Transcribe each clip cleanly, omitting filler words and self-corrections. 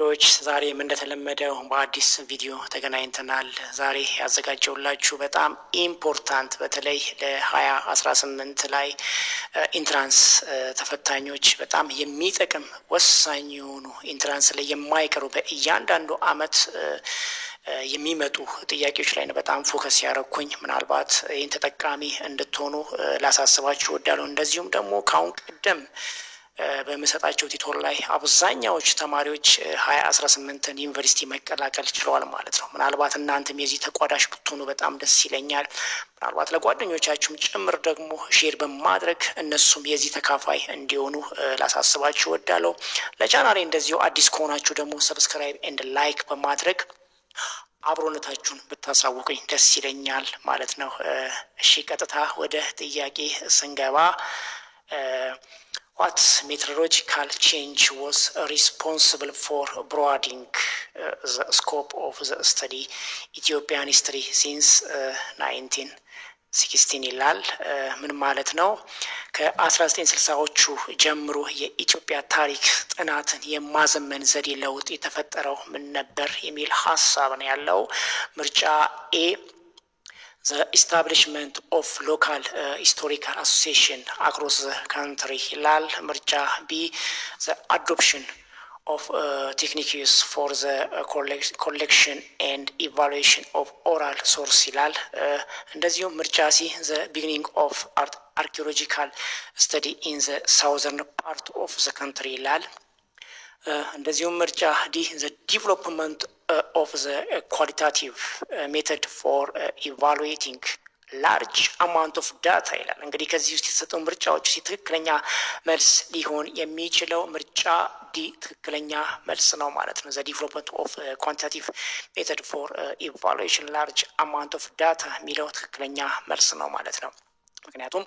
እንግዶች ዛሬም እንደተለመደው በአዲስ ቪዲዮ ተገናኝተናል። ዛሬ ያዘጋጀውላችሁ በጣም ኢምፖርታንት በተለይ ለ2018 ላይ ኢንትራንስ ተፈታኞች በጣም የሚጠቅም ወሳኝ የሆኑ ኢንትራንስ ላይ የማይቀሩ በእያንዳንዱ አመት የሚመጡ ጥያቄዎች ላይ ነው በጣም ፎከስ ያደረኩኝ። ምናልባት ይህን ተጠቃሚ እንድትሆኑ ላሳስባችሁ እወዳለሁ። እንደዚሁም ደግሞ ካሁን ቀደም በምሰጣቸው ቲቶር ላይ አብዛኛዎች ተማሪዎች 2018ን ዩኒቨርሲቲ መቀላቀል ችለዋል ማለት ነው። ምናልባት እናንተም የዚህ ተቋዳሽ ብትሆኑ በጣም ደስ ይለኛል። ምናልባት ለጓደኞቻችሁም ጭምር ደግሞ ሼር በማድረግ እነሱም የዚህ ተካፋይ እንዲሆኑ ላሳስባችሁ እወዳለሁ። ለቻናሌ እንደዚሁ አዲስ ከሆናችሁ ደግሞ ሰብስክራይብ ኤንድ ላይክ በማድረግ አብሮነታችሁን ብታሳውቁኝ ደስ ይለኛል ማለት ነው። እሺ ቀጥታ ወደ ጥያቄ ስንገባ what methodological change was responsible for broadening the scope of the study Ethiopian history since 1916 ይላል። ምን ማለት ነው? ከ1960ዎቹ ጀምሮ የኢትዮጵያ ታሪክ ጥናትን የማዘመን ዘዴ ለውጥ የተፈጠረው ምን ነበር የሚል ሀሳብ ነው ያለው። ምርጫ ኤ the establishment of local historical association across the country ይላል። ምርጫ ቢ the adoption of techniques for the collection and evaluation of oral source ይላል። እንደዚሁም ምርጫ ሲ the beginning of archaeological study in the southern part of the country ይላል። እንደዚሁም ምርጫ ዲ the development of the qualitative method for evaluating large amount of data ይላል። እንግዲህ ከዚህ ውስጥ የተሰጡ ምርጫዎች ትክክለኛ መልስ ሊሆን የሚችለው ምርጫ ዲ ትክክለኛ መልስ ነው ማለት ነው። the development of quantitative method for evaluation large amount of data የሚለው ትክክለኛ መልስ ነው ማለት ነው። ምክንያቱም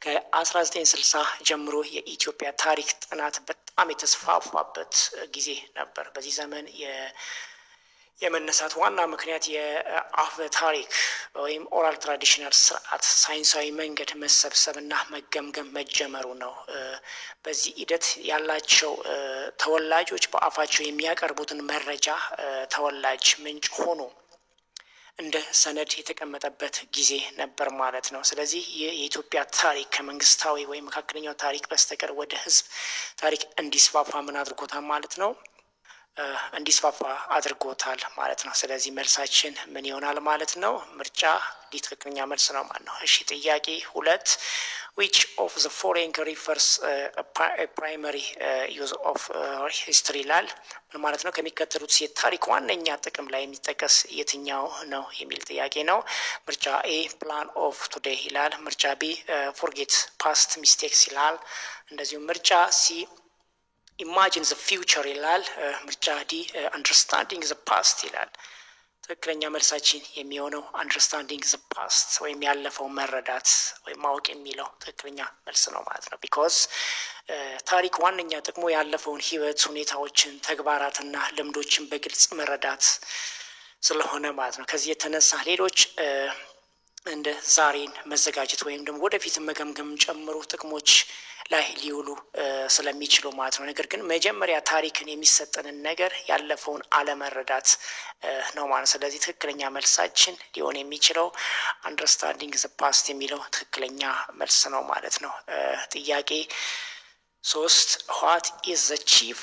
ከ1960 ጀምሮ የኢትዮጵያ ታሪክ ጥናት በጣም የተስፋፋበት ጊዜ ነበር። በዚህ ዘመን የመነሳት ዋና ምክንያት የአፈ ታሪክ ወይም ኦራል ትራዲሽናል ስርዓት ሳይንሳዊ መንገድ መሰብሰብና መገምገም መጀመሩ ነው። በዚህ ሂደት ያላቸው ተወላጆች በአፋቸው የሚያቀርቡትን መረጃ ተወላጅ ምንጭ ሆኖ እንደ ሰነድ የተቀመጠበት ጊዜ ነበር ማለት ነው። ስለዚህ የኢትዮጵያ ታሪክ ከመንግስታዊ ወይም መካከለኛው ታሪክ በስተቀር ወደ ህዝብ ታሪክ እንዲስፋፋ ምን አድርጎታል ማለት ነው? እንዲስፋፋ አድርጎታል ማለት ነው። ስለዚህ መልሳችን ምን ይሆናል ማለት ነው? ምርጫ ዲ ትክክለኛ መልስ ነው ማለት ነው። እሺ ጥያቄ 2 which of the following refers a primary use of history ይላል። ምን ማለት ነው? ከሚከተሉት የታሪክ ዋነኛ ጥቅም ላይ የሚጠቀስ የትኛው ነው የሚል ጥያቄ ነው። ምርጫ ኤ plan of today ይላል። ምርጫ ቢ forget past mistakes ይላል። እንደዚሁም ምርጫ ሲ imagine the future ይላል። ምርጫ ዲ understanding the past ይላል። ትክክለኛ መልሳችን የሚሆነው understanding the past ወይም ያለፈው መረዳት ወይም ማወቅ የሚለው ትክክለኛ መልስ ነው ማለት ነው። because ታሪክ ዋነኛ ጥቅሙ ያለፈውን ህይወት፣ ሁኔታዎችን፣ ተግባራትና ልምዶችን በግልጽ መረዳት ስለሆነ ማለት ነው። ከዚህ የተነሳ ሌሎች እንደ ዛሬን መዘጋጀት ወይም ደግሞ ወደፊት መገምገም ጨምሮ ጥቅሞች ላይ ሊውሉ ስለሚችሉ ማለት ነው። ነገር ግን መጀመሪያ ታሪክን የሚሰጠንን ነገር ያለፈውን አለመረዳት ነው ማለት። ስለዚህ ትክክለኛ መልሳችን ሊሆን የሚችለው አንደርስታንዲንግ ዘ ፓስት የሚለው ትክክለኛ መልስ ነው ማለት ነው። ጥያቄ 3 what is the chief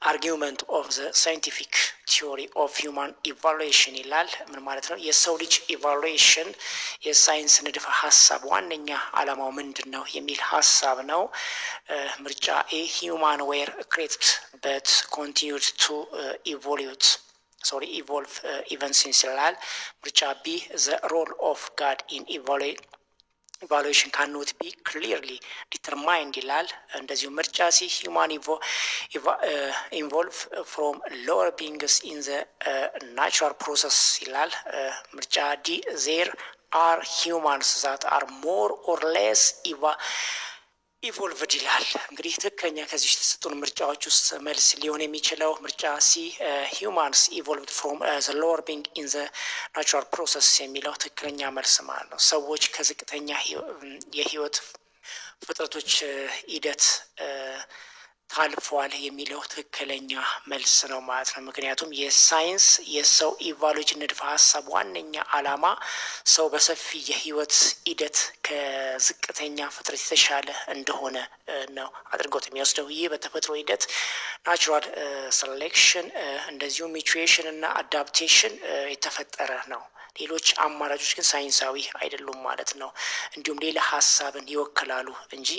argument of the scientific theory of human evaluation ይላል። ምን ማለት ነው? የሰው ልጅ ኢቫሉዌሽን የሳይንስ ንድፈ ሀሳብ ዋነኛ አላማው ምንድን ነው የሚል ሀሳብ ነው። ምርጫ ኤ human were created but continued to evolve even since ይላል። ምርጫ ቢ the role of God in evaluation cannot be clearly determined ይላል። እንደዚሁ ምርጫ ሲ human evolve from lower beings in the natural process ይላል። ምርጫ ዲ there are humans that are more or less ኢቮልቭድ ይላል። እንግዲህ ትክክለኛ ከዚህ የተሰጡን ምርጫዎች ውስጥ መልስ ሊሆን የሚችለው ምርጫ ሲ humans evolved from the lower being in the natural process የሚለው ትክክለኛ መልስ ማለት ነው። ሰዎች ከዝቅተኛ የህይወት ፍጥረቶች ሂደት ታልፏል የሚለው ትክክለኛ መልስ ነው ማለት ነው። ምክንያቱም የሳይንስ የሰው ኢቫሉዌሽን ንድፈ ሀሳብ ዋነኛ ዓላማ ሰው በሰፊ የህይወት ሂደት ከዝቅተኛ ፍጥረት የተሻለ እንደሆነ ነው አድርጎት የሚወስደው። ይህ በተፈጥሮ ሂደት ናቹራል ሴሌክሽን እንደዚሁም ሚቹዌሽን እና አዳፕቴሽን የተፈጠረ ነው። ሌሎች አማራጮች ግን ሳይንሳዊ አይደሉም ማለት ነው። እንዲሁም ሌላ ሀሳብን ይወክላሉ እንጂ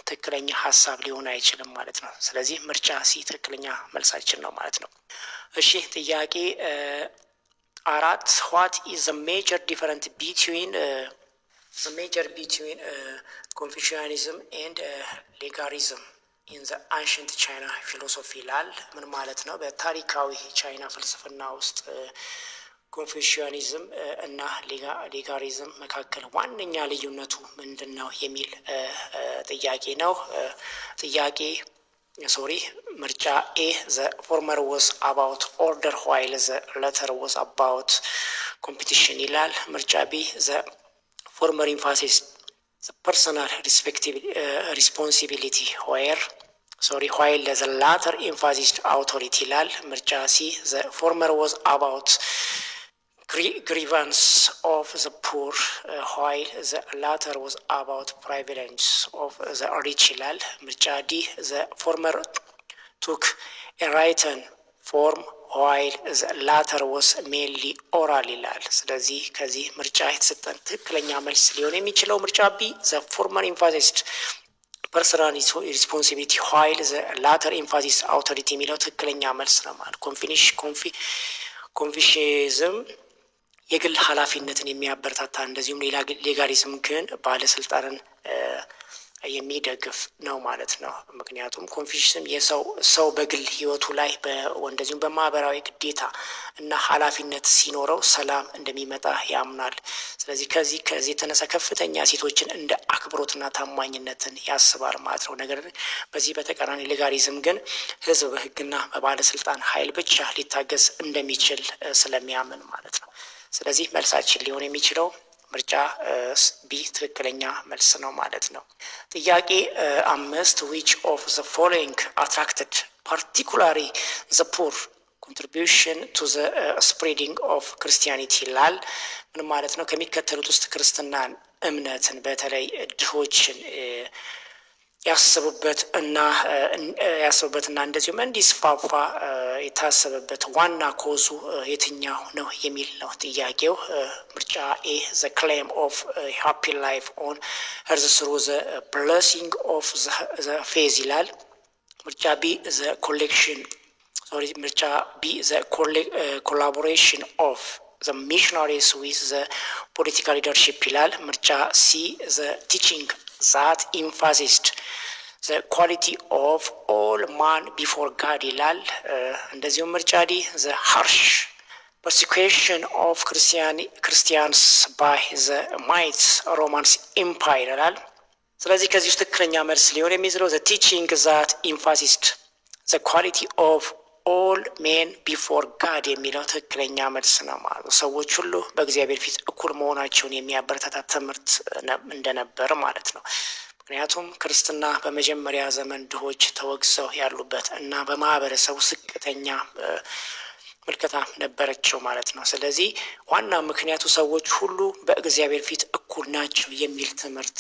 ትክክለኛ ሀሳብ ሊሆን አይችልም ማለት ነው። ስለዚህ ምርጫ ሲ ትክክለኛ መልሳችን ነው ማለት ነው። እሺ ጥያቄ 4 ዋት ኢዝ ዘ ሜጀር ዲፈረንስ ቢትዊን ኮንፊሽያኒዝም ኤንድ ሌጋሪዝም ኢን ዘ አንሽንት ቻይና ፊሎሶፊ ይላል። ምን ማለት ነው? በታሪካዊ ቻይና ፍልስፍና ውስጥ ኮንፊሽያኒዝም እና ሌጋሪዝም መካከል ዋነኛ ልዩነቱ ምንድን ነው የሚል ጥያቄ ነው። ምርጫ ኤ ዘ ፎርመር ወዝ አባውት ኦርደር ዋይል ዘ ሌተር ወዝ አባውት ኮምፒቲሽን ይላል። ምርጫ ቢ ዘ ፎርመር ኢንፋሲስ ፐርሰናል ሪስፖንሲቢሊቲ ዋይል ዘ ላተር ኤምፋሲስድ አውቶሪቲ ይላል። ምርጫ ሲ ዘ ፎርመር ወዝ አባውት grievance of the poor while the latter was about privilege of the rich ይላል። ምርጫ ዲ the former took a written form while the latter was mainly oral ይላል። ስለዚህ ከዚህ ምርጫ የተሰጠን ትክክለኛ መልስ ሊሆን የሚችለው ምርጫ ቢ the former emphasized personal responsibility while the latter emphasized authority የሚለው ትክክለኛ መልስ ነው ማለት ኮንፊሽዝም የግል ኃላፊነትን የሚያበረታታ እንደዚሁም ሌጋሊዝም ግን ባለስልጣንን የሚደግፍ ነው ማለት ነው። ምክንያቱም ኮንፊሽዝም ሰው በግል ህይወቱ ላይ እንደዚሁም በማህበራዊ ግዴታ እና ኃላፊነት ሲኖረው ሰላም እንደሚመጣ ያምናል። ስለዚህ ከዚህ የተነሳ ከፍተኛ ሴቶችን እንደ አክብሮትና ታማኝነትን ያስባል ማለት ነው። ነገር በዚህ በተቃራኒ ሌጋሊዝም ግን ህዝብ በህግና በባለስልጣን ኃይል ብቻ ሊታገዝ እንደሚችል ስለሚያምን ማለት ነው። ስለዚህ መልሳችን ሊሆን የሚችለው ምርጫ ቢ ትክክለኛ መልስ ነው ማለት ነው። ጥያቄ 5 which of the following attracted particularly the poor contribution to the spreading of Christianity ይላል። ምን ማለት ነው? ከሚከተሉት ውስጥ ክርስትናን እምነትን በተለይ ድሆችን ያሰቡበትና እንደዚሁም እንዲስፋፋ የታሰበበት ዋና ኮዙ የትኛው ነው የሚል ነው ጥያቄው። ምርጫ ኤ the claim of a happy life on earth through the blessing of the faith ይላል። ምርጫ ቢ the collaboration of the missionaries with the political leadership ይላል። ምርጫ ሲ the teaching that emphasized the quality of all man before God ይላል። እንደዚሁም ምርጫ ዲ the harsh persecution of Christians by the mighty Roman Empire ይላል። ስለዚህ ከዚህ ውስጥ ትክክለኛ መልስ ሊሆን የሚችለው the teaching that emphasized the quality of all men before God የሚለው ትክክለኛ መልስ ነው ማለት ነው። ሰዎች ሁሉ በእግዚአብሔር ፊት እኩል መሆናቸውን የሚያበረታታ ትምህርት እንደነበር ማለት ነው። ምክንያቱም ክርስትና በመጀመሪያ ዘመን ድሆች ተወግዘው ያሉበት እና በማህበረሰቡ ዝቅተኛ ምልከታ ነበረችው ማለት ነው። ስለዚህ ዋና ምክንያቱ ሰዎች ሁሉ በእግዚአብሔር ፊት እኩል ናቸው የሚል ትምህርት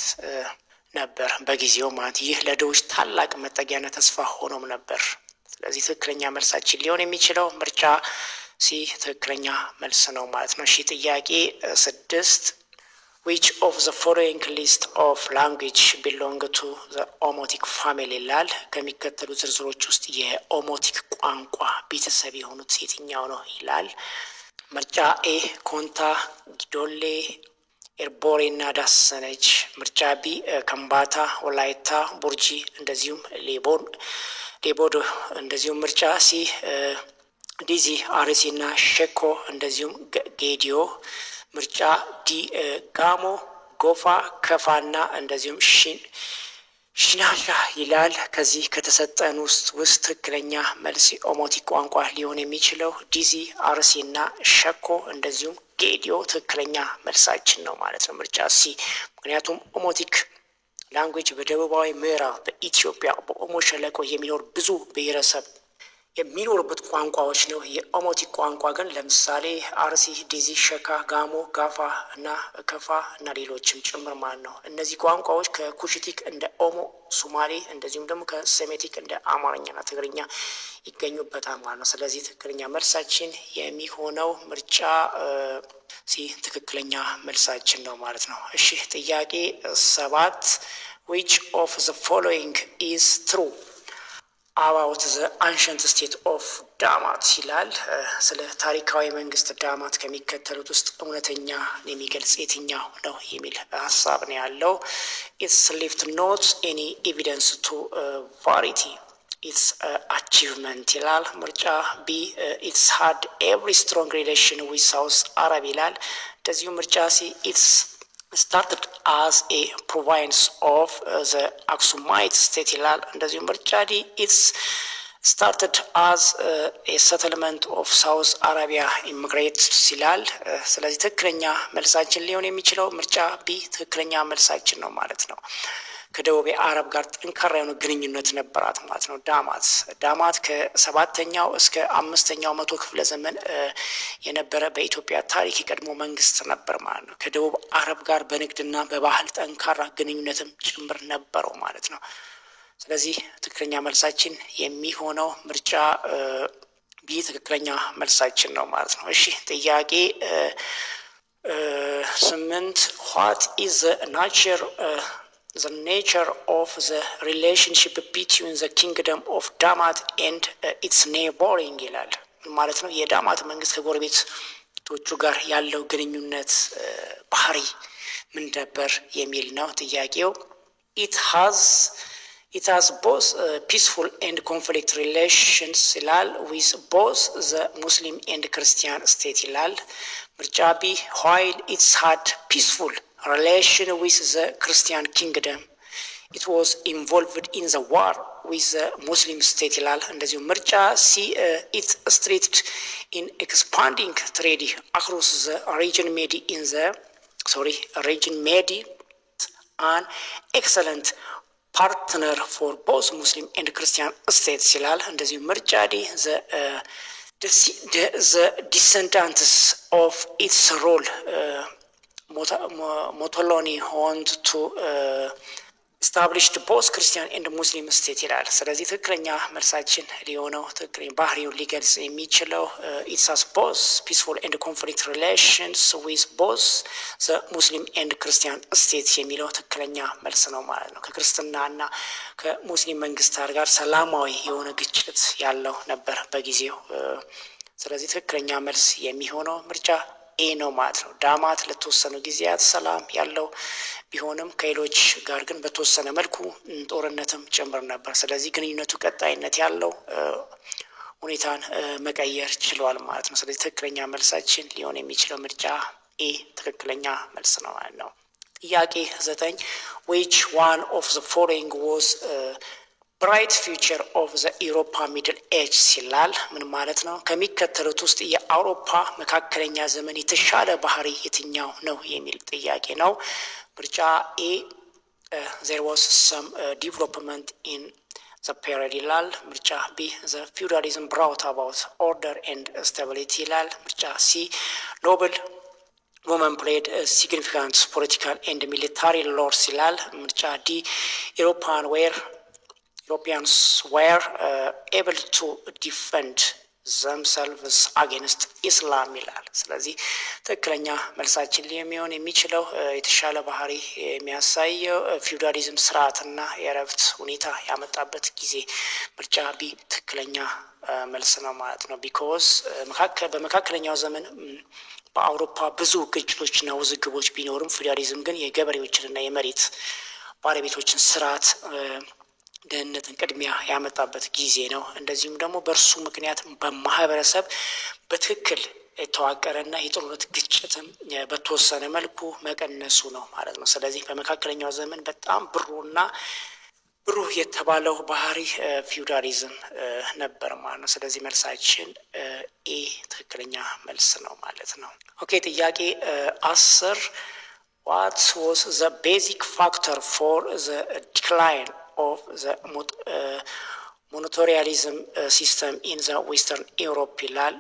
ነበር በጊዜው ማለት። ይህ ለድሆች ታላቅ መጠጊያና ተስፋ ሆኖም ነበር። ስለዚህ ትክክለኛ መልሳችን ሊሆን የሚችለው ምርጫ ሲ ትክክለኛ መልስ ነው ማለት ነው። እሺ ጥያቄ 6 which of the following list of language belong to the Omotic family ይላል። ከሚከተሉ ዝርዝሮች ውስጥ የኦሞቲክ ቋንቋ ቤተሰብ የሆኑት የትኛው ነው ይላል። ምርጫ ኤ ኮንታ፣ ጊዶሌ፣ ኤርቦሬ እና ዳሰነች። ምርጫ ቢ ከምባታ፣ ወላይታ፣ ቡርጂ እንደዚሁም ሌቦዶ። እንደዚሁም ምርጫ ሲ ዲዚ፣ አርሲ እና ሸኮ እንደዚሁም ጌዲዮ። ምርጫ ዲ ጋሞ፣ ጎፋ፣ ከፋና እንደዚሁም ሽናሻ ይላል። ከዚህ ከተሰጠን ውስጥ ትክክለኛ መልስ ኦሞቲክ ቋንቋ ሊሆን የሚችለው ዲዚ፣ አርሲ እና ሸኮ እንደዚሁም ጌዲዮ ትክክለኛ መልሳችን ነው ማለት ነው። ምርጫ ሲ ምክንያቱም ኦሞቲክ ላንጉዌጅ በደቡባዊ ምዕራብ በኢትዮጵያ በኦሞ ሸለቆ የሚኖር ብዙ ብሔረሰብ የሚኖርበት ቋንቋዎች ነው። የኦሞቲክ ቋንቋ ግን ለምሳሌ አርሲ፣ ዲዚ፣ ሸካ፣ ጋሞ፣ ጋፋ እና ከፋ እና ሌሎችም ጭምር ማለት ነው። እነዚህ ቋንቋዎች ከኩሽቲክ እንደ ኦሞ፣ ሶማሌ እንደዚሁም ደግሞ ከሴሜቲክ እንደ አማርኛና ትግርኛ ይገኙበታል ማለት ነው። ስለዚህ ትክክለኛ መልሳችን የሚሆነው ምርጫ ሲ ትክክለኛ መልሳችን ነው ማለት ነው። እሺ ጥያቄ 7 which of the following is true about the ancient state of ዳማት ይላል። ስለ ታሪካዊ መንግስት ዳማት ከሚከተሉት ውስጥ እውነተኛ የሚገልጽ የትኛው ነው የሚል ሀሳብ ነው ያለው። it's left not any evidence to variety its achievement ይላል። ምርጫ ቢ it's had every strong relation with South Arab ይላል። እንደዚሁ ምርጫ ሲ it's started as a province of the Aksumite state ይላል። እንደዚሁ ምርጫ ዲ it's started as a settlement of South Arabia immigrants ይላል። ስለዚህ ትክክለኛ መልሳችን ሊሆን የሚችለው ምርጫ ቢ ትክክለኛ መልሳችን ነው ማለት ነው። ከደቡብ አረብ ጋር ጠንካራ የሆነ ግንኙነት ነበራት ማለት ነው። ዳማት ከ7ኛው እስከ 5ኛው መቶ ክፍለ ዘመን የነበረ በኢትዮጵያ ታሪክ የቀድሞ መንግስት ነበር ማለት ነው። ከደቡብ አረብ ጋር በንግድና በባህል ጠንካራ ግንኙነትም ጭምር ነበረው ማለት ነው። ስለዚህ ትክክለኛ መልሳችን የሚሆነው ምርጫ ቢ ትክክለኛ መልሳችን ነው ማለት ነው። እሺ ጥያቄ 8 what is the nature of the relationship between the kingdom of Damat and its neighboring ይላል። ማለት ነው የዳማት መንግስት ከጎረቤቶቹ ጋር ያለው ግንኙነት ባህሪ ምን ነበር የሚል ነው ጥያቄው። it has both peaceful and conflict relations ይላል with both the Muslim and Christian state ይላል። ምርጫ ቢ while it's had peaceful relation with the Christian kingdom it was involved in the war with the Muslim state ይላል። እንደዚሁ ምርጫ ሲ it strengthened in expanding trade across the region made an excellent partner for both Muslim and Christian states ይላል። እንደዚሁ ምርጫ ዲ the descendants of its role ሞቶሎኒ want to establish both Christian and Muslim state ይላል። ስለዚህ ትክክለኛ መልሳችን ሊሆነው ትክክለኛ ባህሪውን ሊገልጽ የሚችለው it has both peaceful and conflict relations with both the Muslim and Christian states የሚለው ትክክለኛ መልስ ነው ማለት ነው። ከክርስትናና ከሙስሊም መንግስታት ጋር ሰላማዊ የሆነ ግጭት ያለው ነበር በጊዜው። ስለዚህ ትክክለኛ መልስ የሚሆነው ምርጫ ኤ ነው ማለት ነው። ዳማት ለተወሰኑ ጊዜያት ሰላም ያለው ቢሆንም ከሌሎች ጋር ግን በተወሰነ መልኩ ጦርነትም ጭምር ነበር። ስለዚህ ግንኙነቱ ቀጣይነት ያለው ሁኔታን መቀየር ችሏል ማለት ነው። ስለዚህ ትክክለኛ መልሳችን ሊሆን የሚችለው ምርጫ ኤ ትክክለኛ መልስ ነው ማለት ነው። ጥያቄ 9 which one of the following was bright future of the Europa middle age ይላል። ምን ማለት ነው? ከሚከተሉት ውስጥ የአውሮፓ መካከለኛ ዘመን የተሻለ ባህሪ የትኛው ነው የሚል ጥያቄ ነው። ምርጫ ኤ there was some development in the period ይላል። ምርጫ ቢ the feudalism brought about order and stability ይላል። ምርጫ ሲ noble women played a significant political and military roles ይላል። ምርጫ ዲ Europeans were able to defend themselves against Islam ይላል። ስለዚህ ትክክለኛ መልሳችን የሚሆን የሚችለው የተሻለ ባህሪ የሚያሳየው ፊውዳሊዝም ስርዓትና የረፍት ሁኔታ ያመጣበት ጊዜ ምርጫ ቢ ትክክለኛ መልስ ነው ማለት ነው። ቢኮዝ በመካከለኛው ዘመን በአውሮፓ ብዙ ግጭቶችና ውዝግቦች ቢኖርም ፊውዳሊዝም ግን የገበሬዎችንና የመሬት ባለቤቶችን ስርዓት ደህንነትን ቅድሚያ ያመጣበት ጊዜ ነው። እንደዚሁም ደግሞ በእርሱ ምክንያት በማህበረሰብ በትክክል የተዋቀረና የጦርነት ግጭትም በተወሰነ መልኩ መቀነሱ ነው ማለት ነው። ስለዚህ በመካከለኛው ዘመን በጣም ብሩህ የተባለው ባህሪ ፊውዳሊዝም ነበር ማለት ነው። ስለዚህ መልሳችን ኤ ትክክለኛ መልስ ነው ማለት ነው። ኦኬ ጥያቄ 10 What was the basic factor for the decline of the ሞኖቶሪያሊዝም ሲስተም ኢን ዘ ዌስተርን ዩሮፕ ይላል።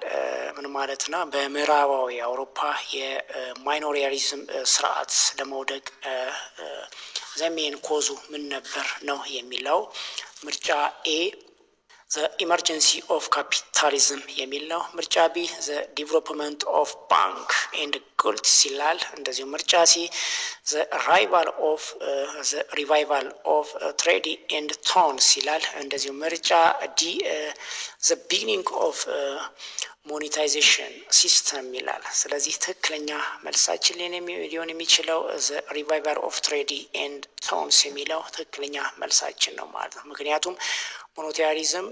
ምን ማለት ነው? በምዕራባዊ አውሮፓ የማይኖሪያሊዝም ስርዓት ለመውደቅ ዘሜን ኮዙ ምን ነበር ነው የሚለው። ምርጫ ኤ the emergency of capitalism የሚል ነው። ምርጫ ቢ the development of bank and guilds ይላል። እንደዚሁ ምርጫ ሲ the revival of trade and towns ይላል። እንደዚሁ ምርጫ ዲ the beginning of monetization system ይላል። ስለዚህ ትክክለኛ መልሳችን ሊሆን የሚችለው the revival of trade and towns የሚለው ትክክለኛ መልሳችን ነው ማለት ነው። ምክንያቱም ሞኖታሪዝም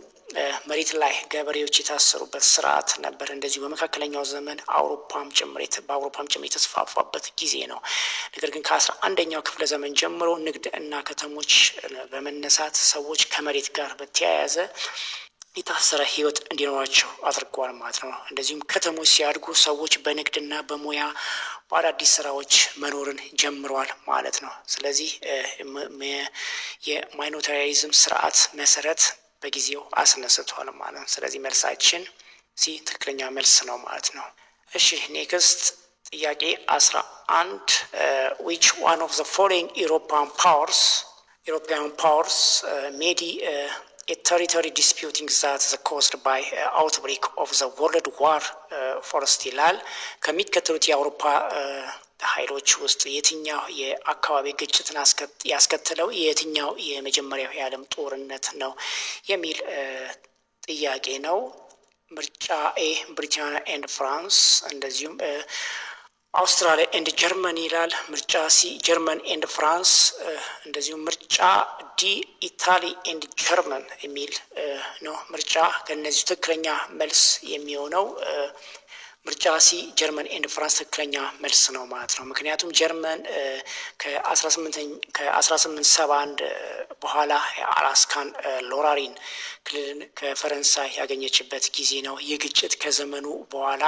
መሬት ላይ ገበሬዎች የታሰሩበት ስርዓት ነበር። እንደዚሁ በመካከለኛው ዘመን በአውሮፓም ጭምር የተስፋፋበት ጊዜ ነው። ነገር ግን ከ11ኛው ክፍለ ዘመን ጀምሮ ንግድ እና ከተሞች በመነሳት ሰዎች ከመሬት ጋር በተያያዘ የታሰረ ህይወት እንዲኖራቸው አድርገዋል ማለት ነው። እንደዚሁም ከተሞች ሲያድጉ ሰዎች በንግድና በሙያ በአዳዲስ ስራዎች መኖርን ጀምረዋል ማለት ነው። ስለዚህ የማይኖሪያሊዝም ስርዓት መሰረት በጊዜው አስነስቷል ማለት ነው። ስለዚህ መልሳችን ሲ ትክክለኛ መልስ ነው ማለት ነው። እሺ ኔክስት ጥያቄ 11 which one of the following European powers made a territory disputing that the caused by outbreak of the World War First ይላል። ከሚከተሉት የአውሮፓ ኃይሎች ውስጥ የትኛው የአካባቢ ግጭትን ያስከተለው የትኛው የመጀመሪያው የዓለም ጦርነት ነው የሚል ጥያቄ ነው። ምርጫ ኤ ብሪታንያ ኤንድ ፍራንስ፣ እንደዚሁም አውስትራሊያ ኤንድ ጀርመን ይላል። ምርጫ ሲ ጀርመን ኤንድ ፍራንስ፣ እንደዚሁም ምርጫ ዲ ኢታሊ ኤንድ ጀርመን የሚል ነው። ምርጫ ከነዚህ ትክክለኛ መልስ የሚሆነው ምርጫ ሲ ጀርመን ኤንድ ፍራንስ ትክክለኛ መልስ ነው ማለት ነው። ምክንያቱም ጀርመን ከ1871 በኋላ የአላስካን ሎራሪን ክልልን ከፈረንሳይ ያገኘችበት ጊዜ ነው። ይህ ግጭት ከዘመኑ በኋላ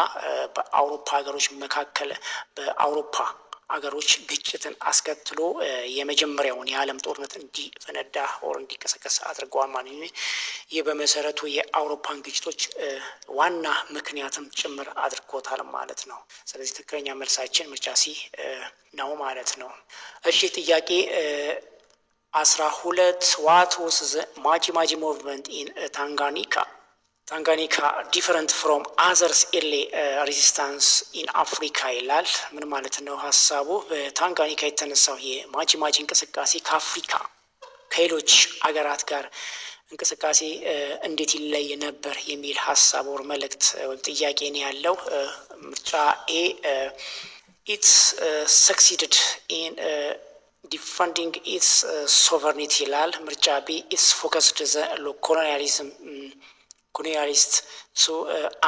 በአውሮፓ ሀገሮች መካከል በአውሮፓ አገሮች ግጭትን አስከትሎ የመጀመሪያውን የዓለም ጦርነት እንዲፈነዳ ወር እንዲቀሰቀስ አድርገዋል ማለት ነው። ይህ በመሰረቱ የአውሮፓን ግጭቶች ዋና ምክንያትም ጭምር አድርጎታል ማለት ነው። ስለዚህ ትክክለኛ መልሳችን ምርጫ ሲ ነው ማለት ነው። እሺ ጥያቄ 12 what was the Maji movement in ታንጋኒካ ዲፈረንት ፍሮም አዘርስ ኤርሊ ሬዚስታንስ ኢን አፍሪካ ይላል። ምን ማለት ነው ሀሳቡ? በታንጋኒካ የተነሳው የማጂ እንቅስቃሴ ከአፍሪካ ከሌሎች አገራት ጋር እንቅስቃሴ እንዴት ይለይ ነበር የሚል ሀሳብ ወር መልእክት ወይም ጥያቄ ነው ያለው። ምርጫ ኤ ኢትስ ሰክሲድድ ኢን ዲፈንዲንግ ኢትስ ሶቨርኒቲ ይላል። ምርጫ ቢ ኢትስ ፎከስድ ዘ ኮሎኒያሊስት ቱ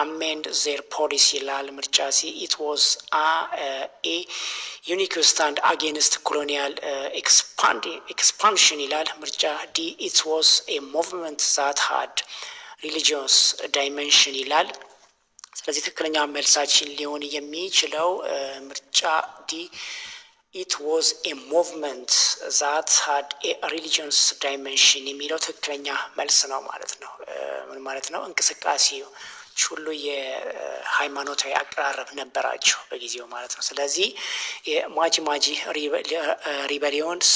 አሜንድ ዜር ፖሊሲ ይላል። ምርጫ ሲ ኢት ዋዝ ኤ ዩኒክ ስታንድ አጌንስት ኮሎኒያል ኤክስፓንሽን ይላል። ምርጫ ዲ ኢት ዋዝ ኤ ሙቭመንት ዛት ሃድ ሪሊጂየስ ዳይሜንሽን ይላል። ስለዚህ ትክክለኛ መልሳችን ሊሆን የሚችለው ምርጫ ዲ ኢት ዋዝ ኤ ሙቭመንት ዛት ሃድ ኤ ሪሊጂየስ ዳይሜንሽን የሚለው ትክክለኛ መልስ ነው ማለት ነው። ምን ማለት ነው? እንቅስቃሴዎች ሁሉ የሃይማኖታዊ አቀራረብ ነበራቸው በጊዜው ማለት ነው። ስለዚህ የማጂ ሪበሊዮንስ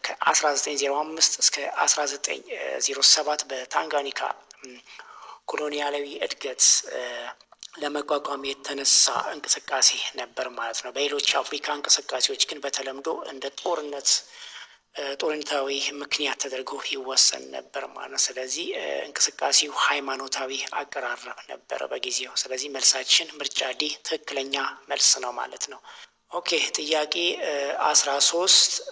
ከ1905 እስከ 1907 በታንጋኒካ ኮሎኒያላዊ እድገት ለመቋቋም የተነሳ እንቅስቃሴ ነበር ማለት ነው። በሌሎች አፍሪካ እንቅስቃሴዎች ግን በተለምዶ እንደ ጦርነታዊ ምክንያት ተደርጎ ይወሰን ነበር ማለት ነው። ስለዚህ እንቅስቃሴው ሃይማኖታዊ አቀራረብ ነበረ በጊዜው። ስለዚህ መልሳችን ምርጫ ዲ ትክክለኛ መልስ ነው ማለት ነው። ኦኬ ጥያቄ 13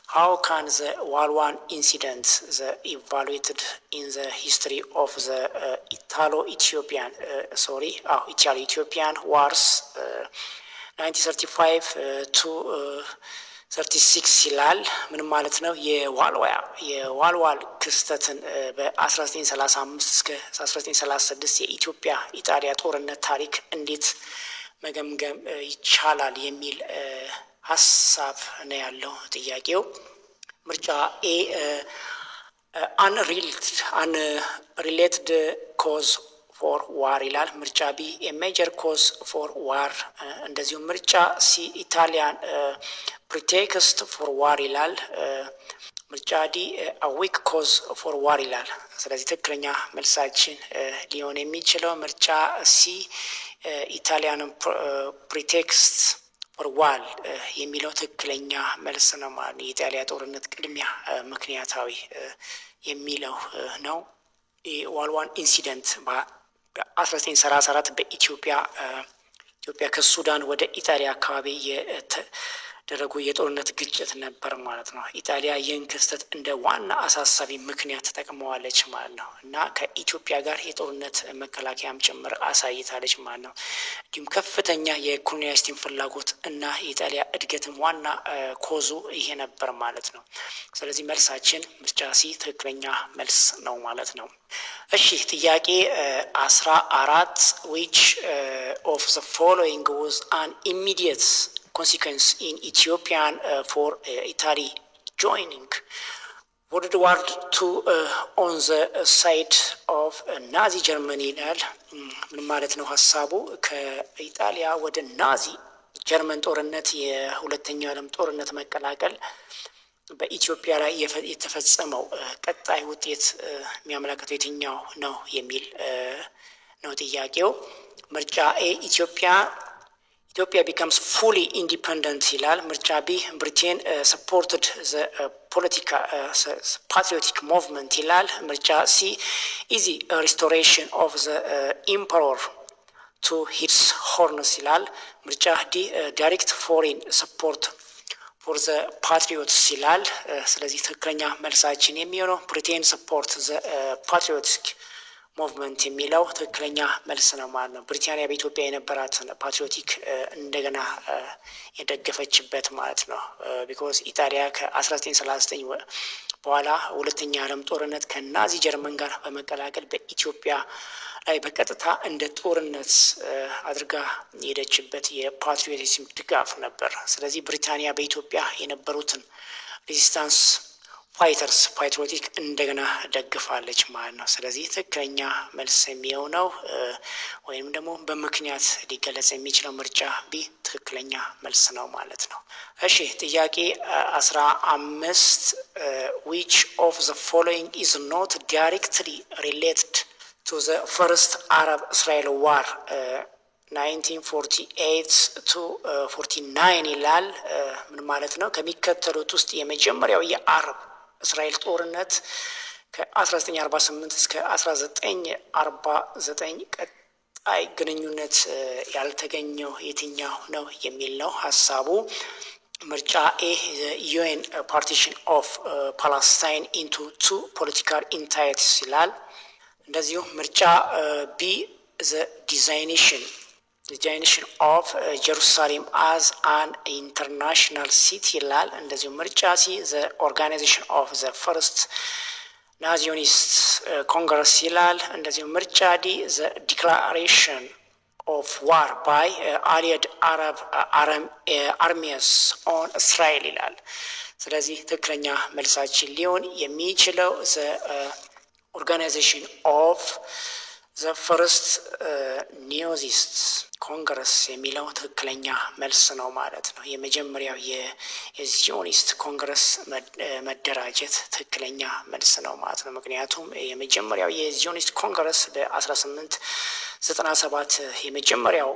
how can the Walwan incident the evaluated in the history of the Italo-Ethiopian wars 1935 to 36 ይላል። ምን ማለት ነው? የዋልዋል ክስተትን በ1935 እስከ 1936 የኢትዮጵያ ኢጣሊያ ጦርነት ታሪክ እንዴት መገምገም ይቻላል የሚል ሀሳብ ነው ያለው ጥያቄው። ምርጫ ኤ unrelated cause for war ይላል። ምርጫ ቢ a major cause for war፣ እንደዚሁም ምርጫ ሲ ኢታሊያን pretext for war ይላል። ምርጫ ዲ a weak cause for war ይላል። ስለዚህ ትክክለኛ መልሳችን ሊሆን የሚችለው ምርጫ ሲ ኢታሊያን pretext for war የሚለው ትክክለኛ መልስ ነው ማለት ነው። የኢጣሊያ ጦርነት ቅድሚያ ምክንያታዊ የሚለው ነው። ዋልዋን ኢንሲደንት በ1934 በኢትዮጵያ ከሱዳን ወደ ኢጣሊያ አካባቢ የተደረጉ የጦርነት ግጭት ነበር ማለት ነው። ኢጣሊያ ይህን ክስተት እንደ ዋና አሳሳቢ ምክንያት ተጠቅመዋለች ማለት ነው እና ከኢትዮጵያ ጋር የጦርነት መከላከያም ጭምር አሳይታለች ማለት ነው። እንዲሁም ከፍተኛ የኮሎኒያሊስቲን ፍላጎት እና የኢጣሊያ እድገትም ዋና ኮዙ ይሄ ነበር ማለት ነው። ስለዚህ መልሳችን ምርጫ ሲ ትክክለኛ መልስ ነው ማለት ነው። እሺ ጥያቄ 14 which of the following was an immediate consequence in Ethiopian for Italy joining World War II on the side of Nazi Germany ይላል። ምን ማለት ነው ሀሳቡ? ከኢጣሊያ ወደ ናዚ ጀርመን ጦርነት የሁለተኛው ዓለም ጦርነት መቀላቀል በኢትዮጵያ ላይ የተፈጸመው ቀጣይ ውጤት የሚያመለክተው የትኛው ነው የሚል ነው ጥያቄው። ምርጫ ኤ ኢትዮጵያ becomes fully independent ይላል። ምርጫ ቢ ብሪቴን supported the patriotic movement ይላል። ምርጫ ሲ easy restoration of the emperor to his horns ይላል። ምርጫ ዲ direct foreign support for the patriots ይላል። ስለዚህ ትክክለኛ መልሳችን የሚሆነው ብሪቴን support the patriotic movement የሚለው ትክክለኛ መልስ ነው ማለት ነው። ብሪታንያ በኢትዮጵያ የነበራትን ፓትሪዮቲክ እንደገና የደገፈችበት ማለት ነው። ቢኮዝ ኢጣሊያ ከ1939 በኋላ ሁለተኛ ዓለም ጦርነት ከናዚ ጀርመን ጋር በመቀላቀል በኢትዮጵያ ላይ በቀጥታ እንደ ጦርነት አድርጋ የሄደችበት የፓትሪዮቲዝም ድጋፍ ነበር። ስለዚህ ብሪታንያ በኢትዮጵያ የነበሩትን ሬዚስታንስ ፋይተርስ ፓትሪዮቲክ እንደገና ደግፋለች ማለት ነው። ስለዚህ ትክክለኛ መልስ የሚሆነው ወይም ደግሞ በምክንያት ሊገለጽ የሚችለው ምርጫ ቢ ትክክለኛ መልስ ነው ማለት ነው። እሺ ጥያቄ 15 which of the following is not directly related to the first Arab-Israel war 1948 to 49 ይላል። ምን ማለት ነው? ከሚከተሉት ውስጥ የመጀመሪያው የአረብ እስራኤል ጦርነት ከ1948 እስከ 1949 ቀጣይ ግንኙነት ያልተገኘው የትኛው ነው የሚል ነው ሀሳቡ። ምርጫ ኤ ዩኤን ፓርቲሽን ኦፍ ፓለስታይን ኢንቱ ቱ ፖለቲካል ኢንታይትስ ይላል። እንደዚሁም ምርጫ ቢ ዘ ዲዛይኔሽን ኦፍ ጀሩሳሌም አዝ አን ኢንተርናሽናል ሲቲ ይላል። እንደዚሁም ምርጫ ሲ ዘ ኦርጋናይዜሽን ኦፍ ዘ ፈርስት ናዚዮኒስት ኮንግረስ ይላል። እንደዚሁም ምርጫ ዲ ዘ ዲክላሬሽን ኦፍ ዋር ባይ አሊየድ አረብ አርሚስ ኦን እስራኤል ይላል። ስለዚህ ትክክለኛ መልሳችን ሊሆን የሚችለው ዘ ኦርጋናይዜሽን ኦፍ ዘ ፈርስት ኒዮዚስት ኮንግረስ የሚለው ትክክለኛ መልስ ነው ማለት ነው። የመጀመሪያው የዚዮኒስት ኮንግረስ መደራጀት ትክክለኛ መልስ ነው ማለት ነው። ምክንያቱም የመጀመሪያው የዚዮኒስት ኮንግረስ በ1897 የመጀመሪያው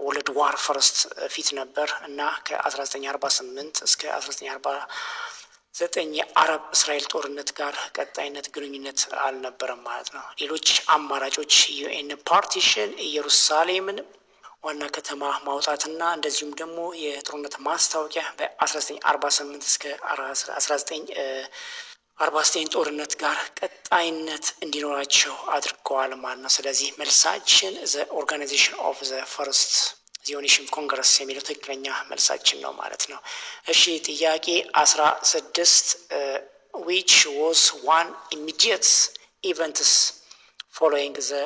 ወርልድ ዋር ፈርስት ፊት ነበር እና ከ1948 እስከ 1949 የአረብ እስራኤል ጦርነት ጋር ቀጣይነት ግንኙነት አልነበረም ማለት ነው። ሌሎች አማራጮች ዩኤን ፓርቲሽን፣ ኢየሩሳሌምን ዋና ከተማ ማውጣትና እንደዚሁም ደግሞ የጦርነት ማስታወቂያ በ1948 እስከ 1949 ጦርነት ጋር ቀጣይነት እንዲኖራቸው አድርገዋል ማለት ነው። ስለዚህ መልሳችን ዘ ኦርጋናይዜሽን ኦፍ ዘ ፈርስት ዚዮኒሽን ኮንግረስ የሚለው ትክክለኛ መልሳችን ነው ማለት ነው። እሺ ጥያቄ 16 which was one immediate events following the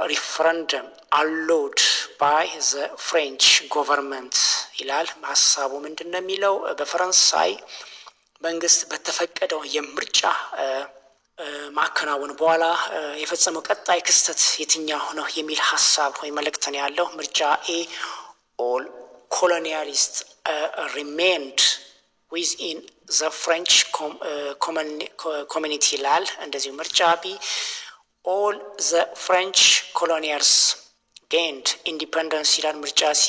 referendum allowed by the French government ይላል። ሀሳቡ ምንድነው የሚለው በፈረንሳይ መንግስት በተፈቀደው የምርጫ ማከናወን በኋላ የፈጸመው ቀጣይ ክስተት የትኛው ነው የሚል ሀሳብ ወይ መልእክት ነው ያለው። ምርጫ ኤ all colonialists remained within the French community ይላል። እንደዚሁ ምርጫ ቢ all the French colonials gained independence ይላል። ምርጫ ሲ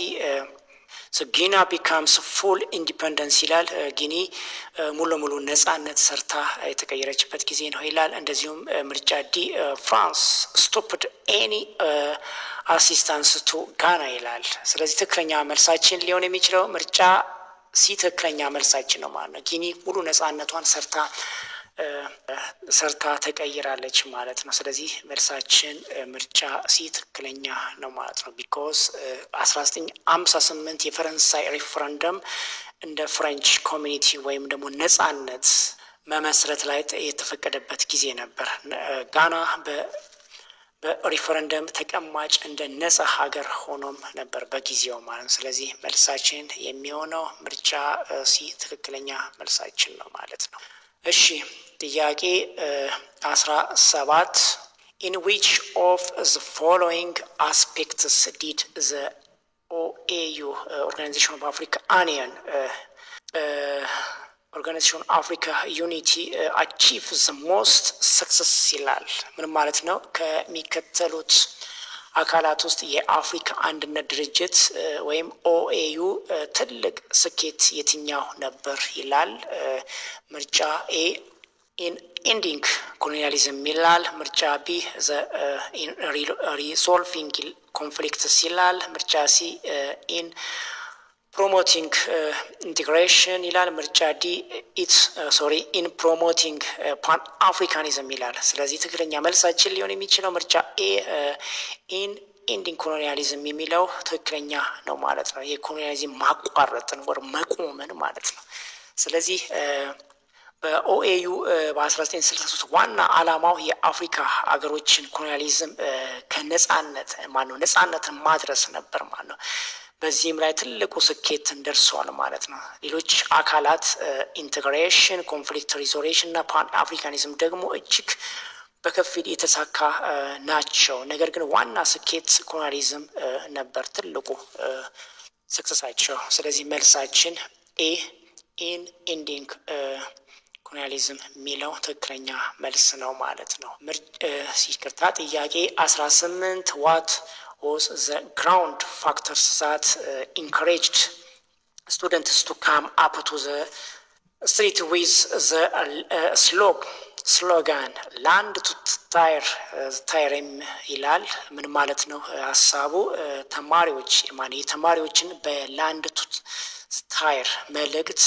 so Guinea becomes full independence ይላል። ጊኒ ሙሉ ሙሉ ነጻነት ሰርታ የተቀየረችበት ጊዜ ነው ይላል። እንደዚሁም ምርጫ ዲ France stopped any assistance to Ghana ይላል። ስለዚህ ትክክለኛ መልሳችን ሊሆን የሚችለው ምርጫ ሲ ትክክለኛ መልሳችን ነው ማለት ነው። ጊኒ ሙሉ ነጻነቷን ሰርታ ተቀይራለች ማለት ነው። ስለዚህ መልሳችን ምርጫ ሲ ትክክለኛ ነው ማለት ነው። ቢኮዝ 1958 የፈረንሳይ ሪፈረንደም እንደ ፍሬንች ኮሚኒቲ ወይም ደግሞ ነጻነት መመስረት ላይ የተፈቀደበት ጊዜ ነበር። ጋና በሪፈረንደም ተቀማጭ እንደ ነጻ ሀገር ሆኖም ነበር በጊዜው ማለት ነው። ስለዚህ መልሳችን የሚሆነው ምርጫ ሲ ትክክለኛ መልሳችን ነው ማለት ነው። እሺ ጥያቄ 17 in which of the following aspects did the OAU Organization of Africa Unity achieve the most success ይላል። ምን ማለት ነው? ከሚከተሉት አካላት ውስጥ የአፍሪካ አንድነት ድርጅት ወይም ኦኤዩ ትልቅ ስኬት የትኛው ነበር ይላል። ምርጫ ኤ in ending colonialism ይላል። ምርጫ ቢ in resolving conflicts ይላል። ምርጫ ሲ in promoting integration ይላል። ምርጫ ዲ in promoting pan africanism ይላል። ስለዚህ ትክክለኛ መልሳችን ሊሆን የሚችለው ምርጫ ኤ in ending colonialism የሚለው ትክክለኛ ነው ማለት ነው። የኮሎኒያሊዝም ማቋረጥን ወር መቆምን ማለት ነው። ስለዚህ በኦኤዩ በ1963 ዋና ዓላማው የአፍሪካ ሀገሮችን ኮሎኒያሊዝም ነጻነትን ማድረስ ነበር ማለት ነው። በዚህም ላይ ትልቁ ስኬትን ደርሷል ማለት ነው። ሌሎች አካላት ኢንቴግሬሽን፣ ኮንፍሊክት ሪዞሉሽን እና ፓን አፍሪካኒዝም ደግሞ እጅግ በከፊል የተሳካ ናቸው። ነገር ግን ዋና ስኬት ኮሎኒያሊዝም ነበር ትልቁ ሰክሰሳቸው። ስለዚህ መልሳችን ኤ ኢን ኢንዲንግ ኮሎኒያሊዝም የሚለው ትክክለኛ መልስ ነው ማለት ነው። ይቅርታ ጥያቄ 18 what was the ground factors that encouraged students to come up to the street with the slogan land to tire ይላል። ምን ማለት ነው ሀሳቡ? ተማሪዎችን በላንድ ቱ ታይር መልእክት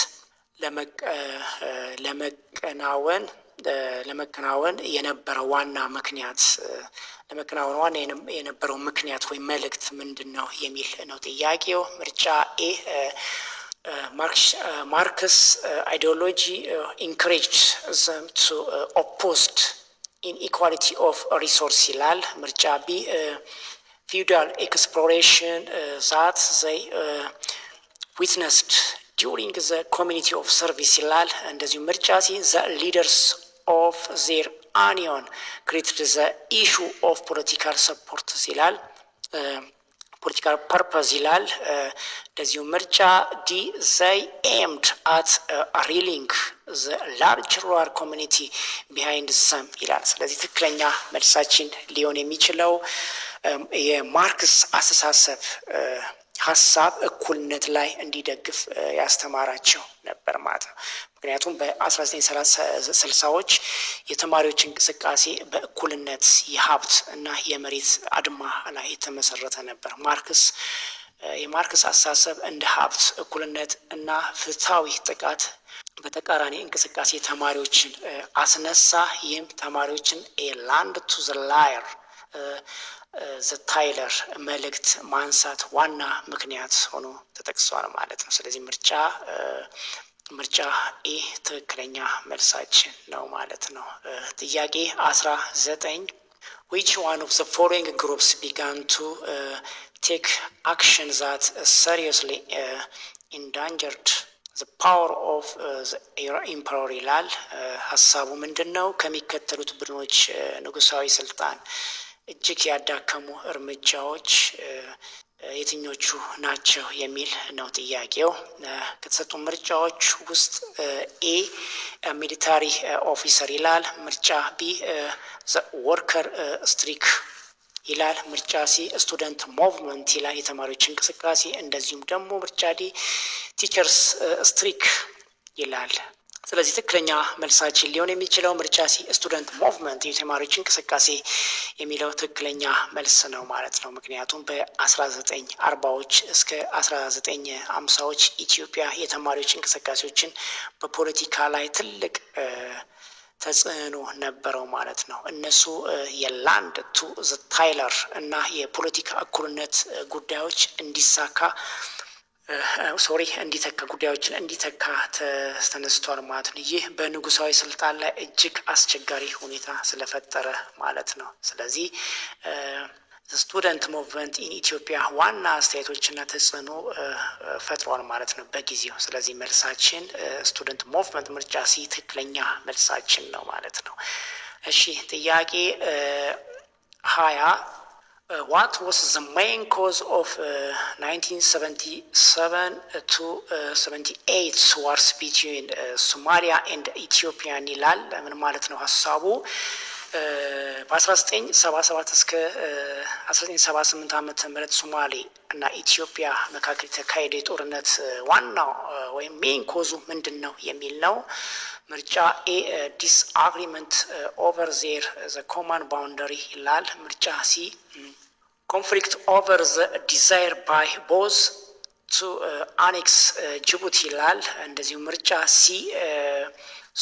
ለመከናወን የነበረው ዋና ምክንያት የነበረው ምክንያት ወይ መልእክት ምንድነው የሚል ነው ጥያቄው። ምርጫ ኤ ማርክስ አይዲዮሎጂ ኢንኮሬጅድ them to opposed inequality of resource ይላል። ምርጫ ቢ feudal exploration that they witnessed during the community of service ይላል። እንደዚሁ ምርጫ ሲ the leaders of their union created the issue of political support ይላል። political purpose ይላል። እንደዚሁ ምርጫ ዲ they aimed at rallying the large rural community behind them ይላል። ስለዚህ ትክክለኛ መልሳችን ሊሆን የሚችለው የማርክስ አስተሳሰብ ሀሳብ እኩልነት ላይ እንዲደግፍ ያስተማራቸው ነበር ማለት ነው። ምክንያቱም በ1960ዎች የተማሪዎች እንቅስቃሴ በእኩልነት የሀብት እና የመሬት አድማ ላይ የተመሰረተ ነበር። የማርክስ አስተሳሰብ እንደ ሀብት እኩልነት እና ፍትሃዊ ጥቃት በተቃራኒ እንቅስቃሴ ተማሪዎችን አስነሳ። ይህም ተማሪዎችን land to the liar ታይለር መልእክት ማንሳት ዋና ምክንያት ሆኖ ተጠቅሷል ማለት ነው። ስለዚህ ምርጫ ኤ ትክክለኛ መልሳችን ነው ማለት ነው። ጥያቄ 19 which one of the following groups began to take action that seriously endangered the power of the emperor ይላል። ሀሳቡ ምንድን ነው? ከሚከተሉት ቡድኖች ንጉሳዊ ስልጣን እጅግ ያዳከሙ እርምጃዎች የትኞቹ ናቸው የሚል ነው ጥያቄው። ከተሰጡ ምርጫዎች ውስጥ ኤ ሚሊታሪ ኦፊሰር ይላል። ምርጫ ቢ ወርከር ስትሪክ ይላል። ምርጫ ሲ ስቱደንት ሙቭመንት ይላል፣ የተማሪዎች እንቅስቃሴ። እንደዚሁም ደግሞ ምርጫ ዲ ቲቸርስ ስትሪክ ይላል። ስለዚህ ትክክለኛ መልሳችን ሊሆን የሚችለው ምርጫ ሲ ስቱደንት ሙቭመንት የተማሪዎች እንቅስቃሴ የሚለው ትክክለኛ መልስ ነው ማለት ነው። ምክንያቱም በ1940ዎች እስከ 1950ዎች ኢትዮጵያ የተማሪዎች እንቅስቃሴዎችን በፖለቲካ ላይ ትልቅ ተጽዕኖ ነበረው ማለት ነው። እነሱ የላንድ ቱ ዘ ታይለር እና የፖለቲካ እኩልነት ጉዳዮች እንዲተካ ጉዳዮችን እንዲተካ ተነስቷል ማለት ነው። ይህ በንጉሳዊ ስልጣን ላይ እጅግ አስቸጋሪ ሁኔታ ስለፈጠረ ማለት ነው። ስለዚህ ስቱደንት ሙቭመንት ኢን ኢትዮጵያ ዋና አስተያየቶችና ተጽዕኖ ፈጥሯል ማለት ነው በጊዜው። ስለዚህ መልሳችን ስቱደንት ሙቭመንት ምርጫ ሲ ትክክለኛ መልሳችን ነው ማለት ነው። እሺ ጥያቄ 20 what was the main cause of 1977 to 78 wars between Somalia and Ethiopia ይላል። ምን ማለት ነው ሀሳቡ? በ1977 እስከ 1978 ዓመተ ምህረት ሶማሌ እና ኢትዮጵያ መካከል የተካሄደ የጦርነት ዋናው ወይም ሜን ኮዙ ምንድን ነው የሚል ነው። ምርጫ ኤ ዲስአግሪመንት ኦቨር ዜር ዘ ኮመን ባውንደሪ ይላል። ምርጫ ሲ ኮንፍሊክት ኦቨር ዘ ዲዛይር ባይ ቦዝ ቱ አኔክስ ጅቡቲ ይላል። እንደዚሁ ምርጫ ሲ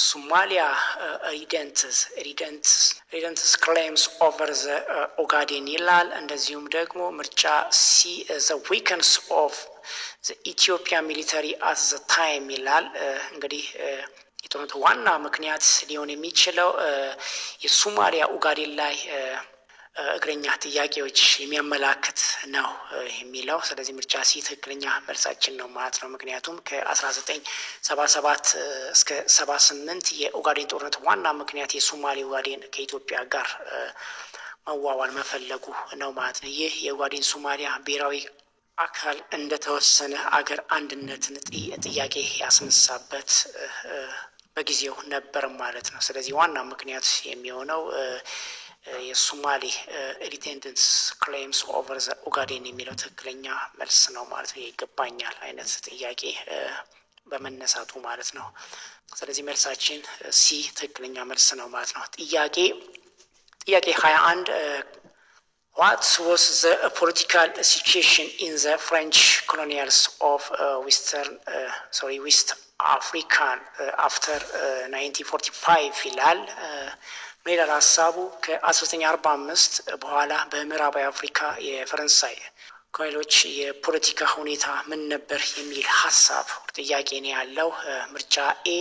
ሶማሊያ ሪደንትስ ክሌምስ ኦቨር ዘ ኦጋዴን ይላል። እንደዚሁም ደግሞ ምርጫ ሲ ዘ ዊክነስ ኦፍ ዘ ኢትዮጵያ ሚሊተሪ አት ዘ ታይም ይላል። እንግዲህ የጦርነቱ ዋና ምክንያት ሊሆን የሚችለው የሶማሊያ ኦጋዴን ላይ እግረኛ ጥያቄዎች የሚያመላክት ነው የሚለው። ስለዚህ ምርጫ ሲ ትክክለኛ መልሳችን ነው ማለት ነው። ምክንያቱም ከ1977 እስከ 78 የኦጋዴን ጦርነት ዋና ምክንያት የሶማሌ ኦጋዴን ከኢትዮጵያ ጋር መዋዋል መፈለጉ ነው ማለት ነው። ይህ የኦጋዴን ሶማሊያ ብሔራዊ አካል እንደተወሰነ አገር አንድነትን ጥያቄ ያስነሳበት በጊዜው ነበር ማለት ነው። ስለዚህ ዋና ምክንያት የሚሆነው የሶማሌ ኢንዲፔንደንስ ክሌምስ ኦቨር ዘ ኦጋዴን የሚለው ትክክለኛ መልስ ነው ማለት ነው። ይገባኛል አይነት ጥያቄ በመነሳቱ ማለት ነው። ስለዚህ መልሳችን ሲ ትክክለኛ መልስ ነው ማለት ነው። ጥያቄ 21 what was the political situation in the French colonials of West Africa after 1945 ይላል። ምን ይላል ሀሳቡ? ከ1945 በኋላ በምዕራባዊ አፍሪካ የፈረንሳይ ኮሎኒዎች የፖለቲካ ሁኔታ ምን ነበር የሚል ሀሳብ ጥያቄ ነው ያለው። ምርጫ ኤ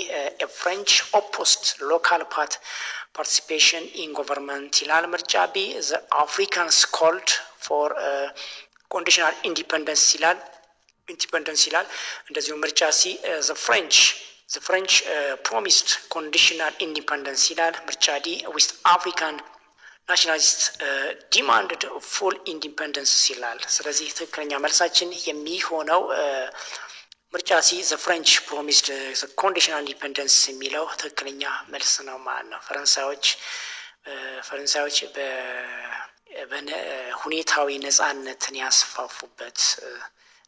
ፍሬንች ኦፖስት ሎካል ፓርቲሲፔሽን ኢን ጎቨርንመንት ይላል። ምርጫ ቢ ዘ አፍሪካንስ ኮልድ ፎር ኮንዲሽናል ኢንዲፐንደንስ ይላል። እንደዚሁ ምርጫ ሲ ዘ ፍሬንች ፕሮሚስድ ኮንዲሽናል ኢንዲፐንደንስ ይላል። ምርጫ ዲ ዌስት አፍሪካን ናሽናሊስት ዲማንድድ ፉል ኢንዲፐንደንስ ይላል። ስለዚህ ትክክለኛ መልሳችን የሚሆነው ምርጫ ሲ ዘ ፍሬንች ፕሮሚስድ ኮንዲሽናል ኢንዲፐንደንስ የሚለው ትክክለኛ መልስ ነው ማለት ነው። ፈረንሳዮች ሁኔታዊ ነጻነትን ያስፋፉበት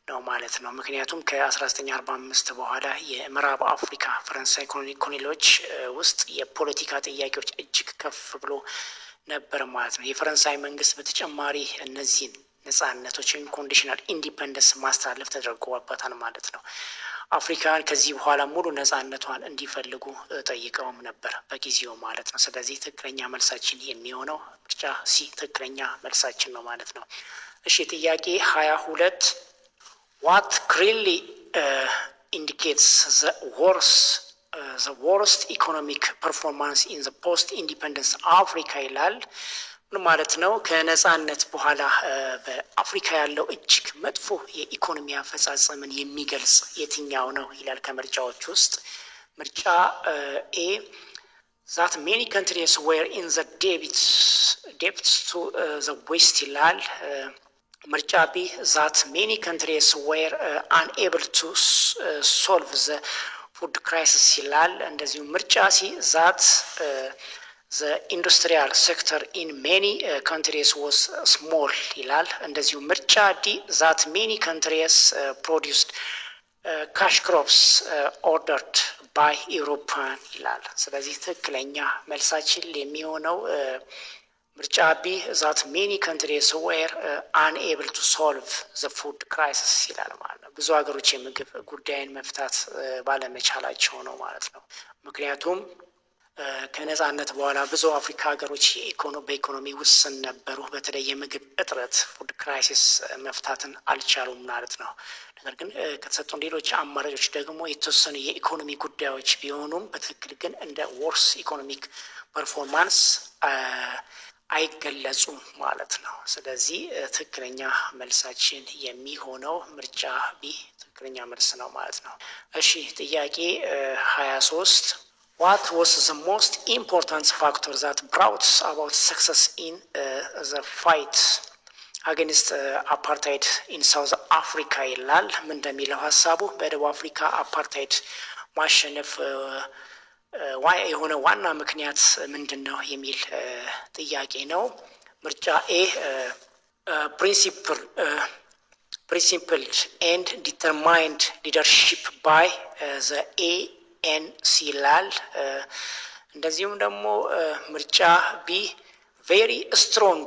ነው ማለት ነው። ምክንያቱም ከ1945 በኋላ የምዕራብ አፍሪካ ፈረንሳይ ኮሎኒዎች ውስጥ የፖለቲካ ጥያቄዎች እጅግ ከፍ ብሎ ነበር ማለት ነው። የፈረንሳይ መንግስት በተጨማሪ እነዚህን ነጻነቶች ወይም ኮንዲሽናል ኢንዲፐንደንስ ማስተላለፍ ተደርጎባታል ማለት ነው። አፍሪካን ከዚህ በኋላ ሙሉ ነጻነቷን እንዲፈልጉ ጠይቀውም ነበር በጊዜው ማለት ነው። ስለዚህ ትክክለኛ መልሳችን የሚሆነው ምርጫ ሲ ትክክለኛ መልሳችን ነው ማለት ነው። እሺ ጥያቄ 22 what clearly indicates the worst economic performance in the post-independence Africa ይላል። ምን ማለት ነው? ከነጻነት በኋላ በአፍሪካ ያለው እጅግ መጥፎ የኢኮኖሚ አፈጻጸምን የሚገልጽ የትኛው ነው ይላል ከምርጫዎች ውስጥ። ምርጫ ኤ that many countries were in the debts to the west ይላል። ምርጫ ቢ that many countries were unable to solve the food crisis ይላል። እንደዚሁም ምርጫ ሲ that the industrial sector in many countries was small ይላል። እንደዚሁም ምርጫ ዲ that many countries produced cash crops ordered by European ይላል። ስለዚህ ትክክለኛ መልሳችን የሚሆነው ምርጫ ቢ that many countries were unable to solve the food crisis ይላል ማለት ነው። ብዙ ሀገሮች የምግብ ጉዳይን መፍታት ባለመቻላቸው ነው ማለት ነው። ምክንያቱም ከነጻነት በኋላ ብዙ አፍሪካ ሀገሮች በኢኮኖሚ ውስን ነበሩ። በተለይ የምግብ እጥረት ፉድ ክራይሲስ መፍታትን አልቻሉም ማለት ነው። ነገር ግን ከተሰጡን ሌሎች አማራጮች ደግሞ የተወሰኑ የኢኮኖሚ ጉዳዮች ቢሆኑም በትክክል ግን እንደ ወርስ ኢኮኖሚክ ፐርፎርማንስ አይገለጹም ማለት ነው። ስለዚህ ትክክለኛ መልሳችን የሚሆነው ምርጫ ቢ ትክክለኛ መልስ ነው ማለት ነው። እሺ ጥያቄ 23 What was the most important factor that brought about success in the fight against apartheid in South Africa ይላል። ምን እንደሚለው ሀሳቡ በደቡብ አፍሪካ አፓርታይድ ማሸነፍ የሆነ ዋና ምክንያት ምንድን ነው የሚል ጥያቄ ነው። ምርጫ ኤ principled and determined leadership by the ANC ይላል። እንደዚሁም ደግሞ ምርጫ ቢ very strong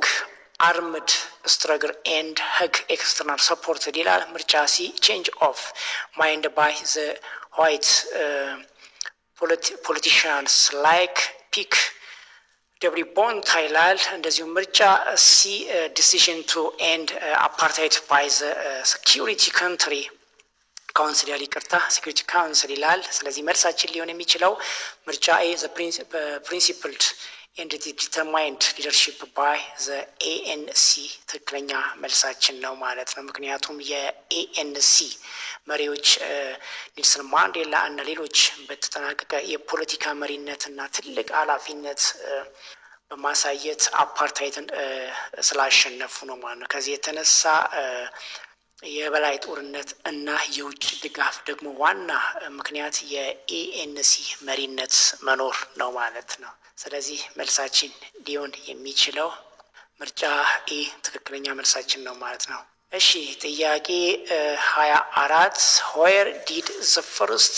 armed struggle and hug external support ይላል። ምርጫ ሲ change of mind by the white politicians like pick ደብሪ ቦንታ ይላል። እንደዚሁም ምርጫ ሲ decision to end apartheid by the security country ካውንስል ያለ ይቅርታ ሴኩሪቲ ካውንስል ይላል። ስለዚህ መልሳችን ሊሆን የሚችለው ምርጫ ኤ principled and determined leadership by the ANC ትክክለኛ መልሳችን ነው ማለት ነው። ምክንያቱም የኤኤንሲ መሪዎች ኔልሰን ማንዴላ እና ሌሎች በተጠናቀቀ የፖለቲካ መሪነትና ትልቅ ኃላፊነት በማሳየት አፓርታይድን ስላሸነፉ ነው ማለት ነው። ከዚህ የተነሳ የበላይ ጦርነት እና የውጭ ድጋፍ ደግሞ ዋና ምክንያት የኤኤንሲ መሪነት መኖር ነው ማለት ነው። ስለዚህ መልሳችን ሊሆን የሚችለው ምርጫ ኤ ትክክለኛ መልሳችን ነው ማለት ነው። እሺ ጥያቄ 24 where did the first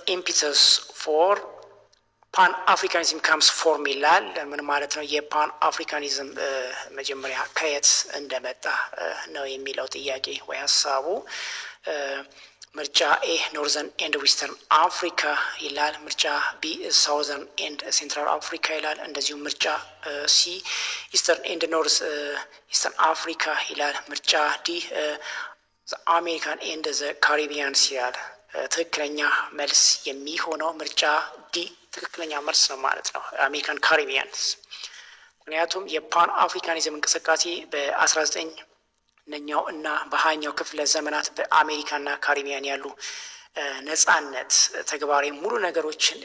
impetus for ፓን አፍሪካኒዝም ካምስ ፎርም ይላል። ምን ማለት ነው? የፓን አፍሪካኒዝም መጀመሪያ ከየት እንደመጣ ነው የሚለው ጥያቄ ወይ ሀሳቡ። ምርጫ ኤ ኖርዘርን ኤንድ ዌስተርን አፍሪካ ይላል። ምርጫ ቢ ሳውዘርን ኤንድ ሴንትራል አፍሪካ ይላል። እንደዚሁም ምርጫ ሲ ኢስተርን ኤንድ ኖርዝ ኢስተርን አፍሪካ ይላል። ምርጫ ዲ አሜሪካን ኤንድ ዘ ካሪቢያንስ ይላል። ትክክለኛ መልስ የሚሆነው ምርጫ ዲ ትክክለኛ መልስ ነው ማለት ነው፣ አሜሪካን ካሪቢያንስ። ምክንያቱም የፓን አፍሪካኒዝም እንቅስቃሴ በ19ኛው እና በ20ኛው ክፍለ ዘመናት በአሜሪካና ካሪቢያን ያሉ ነጻነት ተግባራዊ ሙሉ ነገሮችን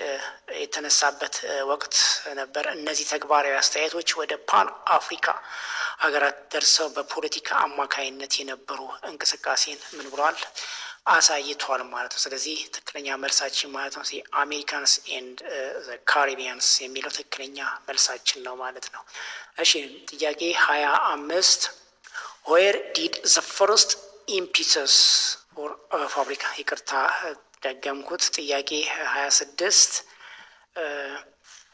የተነሳበት ወቅት ነበር። እነዚህ ተግባራዊ አስተያየቶች ወደ ፓን አፍሪካ ሀገራት ደርሰው በፖለቲካ አማካይነት የነበሩ እንቅስቃሴን ምን ብሏል አሳይቷል ማለት ነው። ስለዚህ ትክክለኛ መልሳችን ማለት ነው አሜሪካንስ ኤንድ ካሪቢያንስ የሚለው ትክክለኛ መልሳችን ነው ማለት ነው። እሺ ጥያቄ 25 where did the first impetus for ፋብሪካ ይቅርታ ደገምኩት። ጥያቄ 26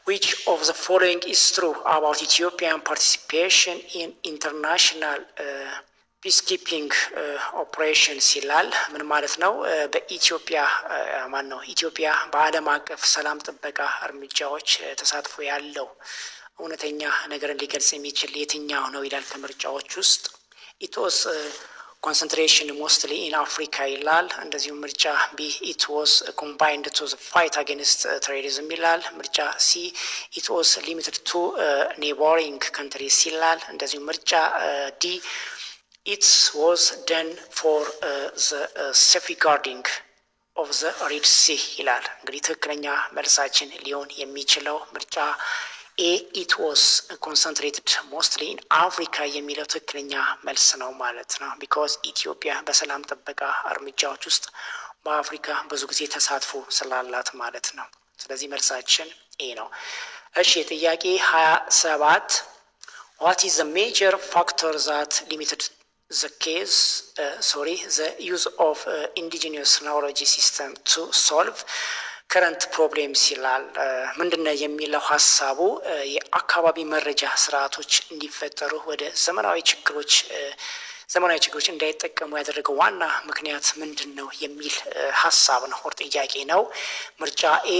which of the following is true about Ethiopian participation in international ፒስኪፒንግ ኦፕሬሽንስ ይላል። ምን ማለት ነው? በኢትዮጵያ ኢትዮጵያ በዓለም አቀፍ ሰላም ጥበቃ እርምጃዎች ተሳትፎ ያለው እውነተኛ ነገርን ሊገልጽ የሚችል የትኛው ነው ይላል ከምርጫዎች ውስጥ። it was concentration mostly in Africa ይላል። እንደዚሁም ምርጫ B it was combined to the fight against terrorism ይላል። ምርጫ C it was limited to neighboring countries ይላል። እንደዚሁም ምርጫ D it was done for the safeguarding of the Red Sea ይላል። እንግዲህ ትክክለኛ መልሳችን ሊሆን የሚችለው ምርጫ A it was concentrated mostly in Africa የሚለው ትክክለኛ መልስ ነው ማለት ነው። because ኢትዮጵያ በሰላም ጥበቃ እርምጃዎች ውስጥ በአፍሪካ ብዙ ጊዜ ተሳትፎ ስላላት ማለት ነው። ስለዚህ መልሳችን A ነው። እሺ ጥያቄ 27 what is the major factor that limited the use of indigenous knowledge system to solve ከረንት ፕሮብሌምስ ይላል። ምንድነው የሚለው ሀሳቡ የአካባቢ መረጃ ስርዓቶች እንዲፈጠሩ ወደ ዘመናዊ ችግሮች እንዳይጠቀሙ ያደረገው ዋና ምክንያት ምንድነው የሚል ሀሳብ ነው። ጥያቄ ነው። ምርጫ ኤ